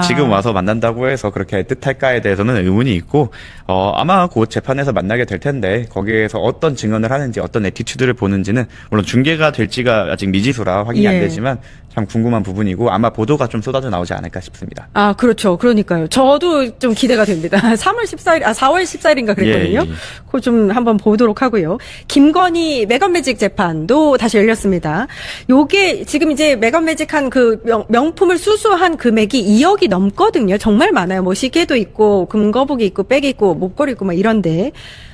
지금 와서 만난다고 해서 그렇게 뜻할까에 대해서는 의문이 있고 아마 곧 재판에서 만나게 될 텐데 거기에서 어떤 증언을 하는지 어떤 애티튜드를 보는지는 물론 중계가 될지가 아직 미지수라 확인이 안 되지만 참 궁금한 부분이고 아마 보도가 좀 쏟아져 나오지 않을까 싶습니다. 아, 그렇죠. 그러니까요. 저도 좀 기대가 됩니다. 4월 14일인가 그랬거든요. 예. 그거 좀 한번 보도록 하고요. 김건희 메건매직 재판도 다시 열렸습니다. 요게 지금 이제 메건매직한 그 명품을 수수한 금액이 2억이 넘거든요. 정말 많아요. 뭐 시계도 있고 금거북이 있고 백이 있고 목걸이 있고 막 이런데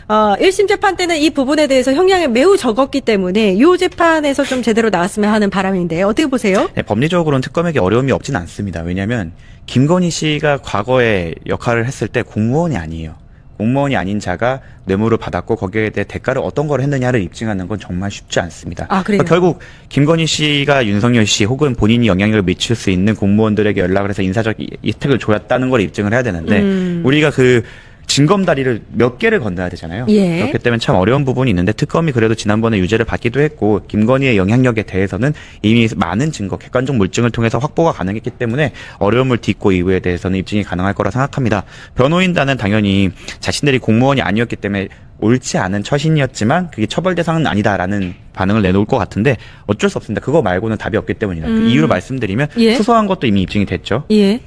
1심 재판 때는 이 부분에 대해서 형량이 매우 적었기 때문에 이 재판에서 좀 제대로 나왔으면 하는 바람인데 어떻게 보세요? 네, 법리적으로는 특검에게 어려움이 없진 않습니다. 왜냐하면 김건희 씨가 과거에 역할을 했을 때 공무원이 아니에요. 공무원이 아닌 자가 뇌물을 받았고 거기에 대해 대가를 어떤 걸 했느냐를 입증하는 건 정말 쉽지 않습니다. 아, 그래요? 그러니까 결국 김건희 씨가 윤석열 씨 혹은 본인이 영향력을 미칠 수 있는 공무원들에게 연락을 해서 인사적 혜택을 줬다는 걸 입증을 해야 되는데 우리가 그 징검다리를 몇 개를 건너야 되잖아요. 예. 그렇기 때문에 참 어려운 부분이 있는데 특검이 그래도 지난번에 유죄를 받기도 했고 김건희의 영향력에 대해서는 이미 많은 증거, 객관적 물증을 통해서 확보가 가능했기 때문에 어려움을 딛고 이후에 대해서는 입증이 가능할 거라 생각합니다. 변호인단은 당연히 자신들이 공무원이 아니었기 때문에 옳지 않은 처신이었지만 그게 처벌 대상은 아니다라는 반응을 내놓을 것 같은데 어쩔 수 없습니다. 그거 말고는 답이 없기 때문이다. 그 이유를 말씀드리면 수소한 것도 이미 입증이 됐죠.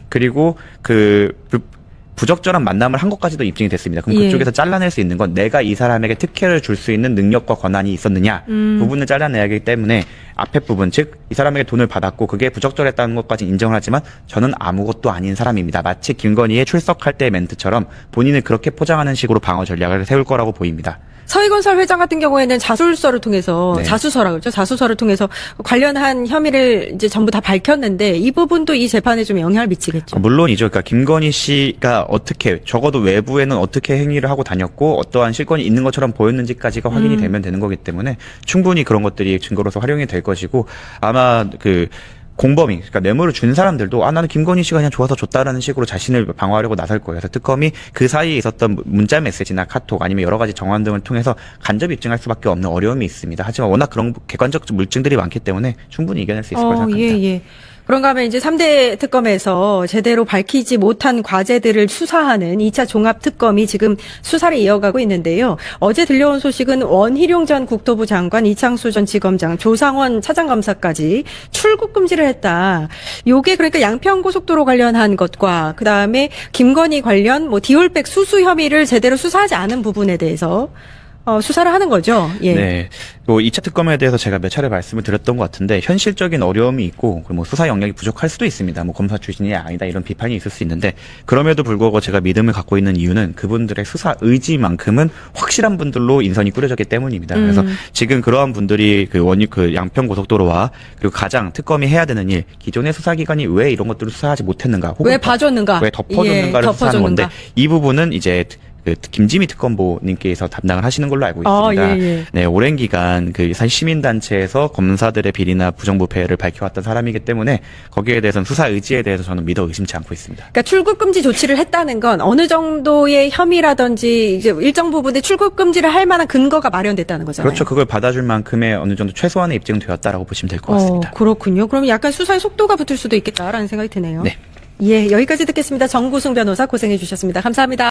그리고 부적절한 만남을 한 것까지도 입증이 됐습니다. 그럼 그쪽에서 잘라낼 수 있는 건 내가 이 사람에게 특혜를 줄 수 있는 능력과 권한이 있었느냐 부분을 잘라내야 하기 때문에 앞에 부분 즉 이 사람에게 돈을 받았고 그게 부적절했다는 것까지 인정하지만 저는 아무것도 아닌 사람입니다. 마치 김건희의 출석할 때의 멘트처럼 본인을 그렇게 포장하는 식으로 방어 전략을 세울 거라고 보입니다. 서희건설 회장 같은 경우에는 자술서를 통해서 자수서라 그러죠. 자수서를 통해서 관련한 혐의를 이제 전부 다 밝혔는데 이 부분도 이 재판에 좀 영향을 미치겠죠. 물론이죠. 그러니까 김건희 씨가 어떻게 적어도 외부에는 어떻게 행위를 하고 다녔고 어떠한 실권이 있는 것처럼 보였는지까지가 확인이 되면 되는 거기 때문에 충분히 그런 것들이 증거로서 활용이 될 것이고 아마 그 공범이, 그러니까 뇌물을 준 사람들도 나는 김건희 씨가 그냥 좋아서 줬다라는 식으로 자신을 방어하려고 나설 거예요. 그래서 특검이 그 사이에 있었던 문자 메시지나 카톡 아니면 여러 가지 정황 등을 통해서 간접 입증할 수밖에 없는 어려움이 있습니다. 하지만 워낙 그런 객관적 물증들이 많기 때문에 충분히 이겨낼 수 있을 거라 생각합니다. 그런가 하면 이제 3대 특검에서 제대로 밝히지 못한 과제들을 수사하는 2차 종합특검이 지금 수사를 이어가고 있는데요. 어제 들려온 소식은 원희룡 전 국토부 장관, 이창수 전 지검장, 조상원 차장검사까지 출국 금지를 했다. 요게 그러니까 양평고속도로 관련한 것과 그다음에 김건희 관련 뭐 디올백 수수 혐의를 제대로 수사하지 않은 부분에 대해서 수사를 하는 거죠. 네. 2차 특검에 대해서 제가 몇 차례 말씀을 드렸던 것 같은데 현실적인 어려움이 있고 뭐 수사 역량이 부족할 수도 있습니다. 뭐 검사 출신이 아니다 이런 비판이 있을 수 있는데 그럼에도 불구하고 제가 믿음을 갖고 있는 이유는 그분들의 수사 의지만큼은 확실한 분들로 인선이 꾸려졌기 때문입니다. 그래서 지금 그러한 분들이 그 양평 고속도로와 그리고 가장 특검이 해야 되는 일, 기존의 수사기관이 왜 이런 것들을 수사하지 못했는가, 혹은 왜 봐줬는가, 왜 덮어줬는가를 수사하는 건데 이 부분은 이제 그 김지미 특검보님께서 담당을 하시는 걸로 알고 있습니다. 예. 네, 오랜 기간 그 사실 시민단체에서 검사들의 비리나 부정부패를 밝혀왔던 사람이기 때문에 거기에 대해서는 수사 의지에 대해서 저는 믿어 의심치 않고 있습니다. 그러니까 출국 금지 조치를 했다는 건 어느 정도의 혐의라든지 이제 일정 부분에 출국 금지를 할 만한 근거가 마련됐다는 거잖아요. 그렇죠. 그걸 받아줄 만큼의 어느 정도 최소한의 입증되었다라고 보시면 될 것 같습니다. 그렇군요. 그럼 약간 수사의 속도가 붙을 수도 있겠다라는 생각이 드네요. 네. 예, 여기까지 듣겠습니다. 정구승 변호사 고생해 주셨습니다. 감사합니다.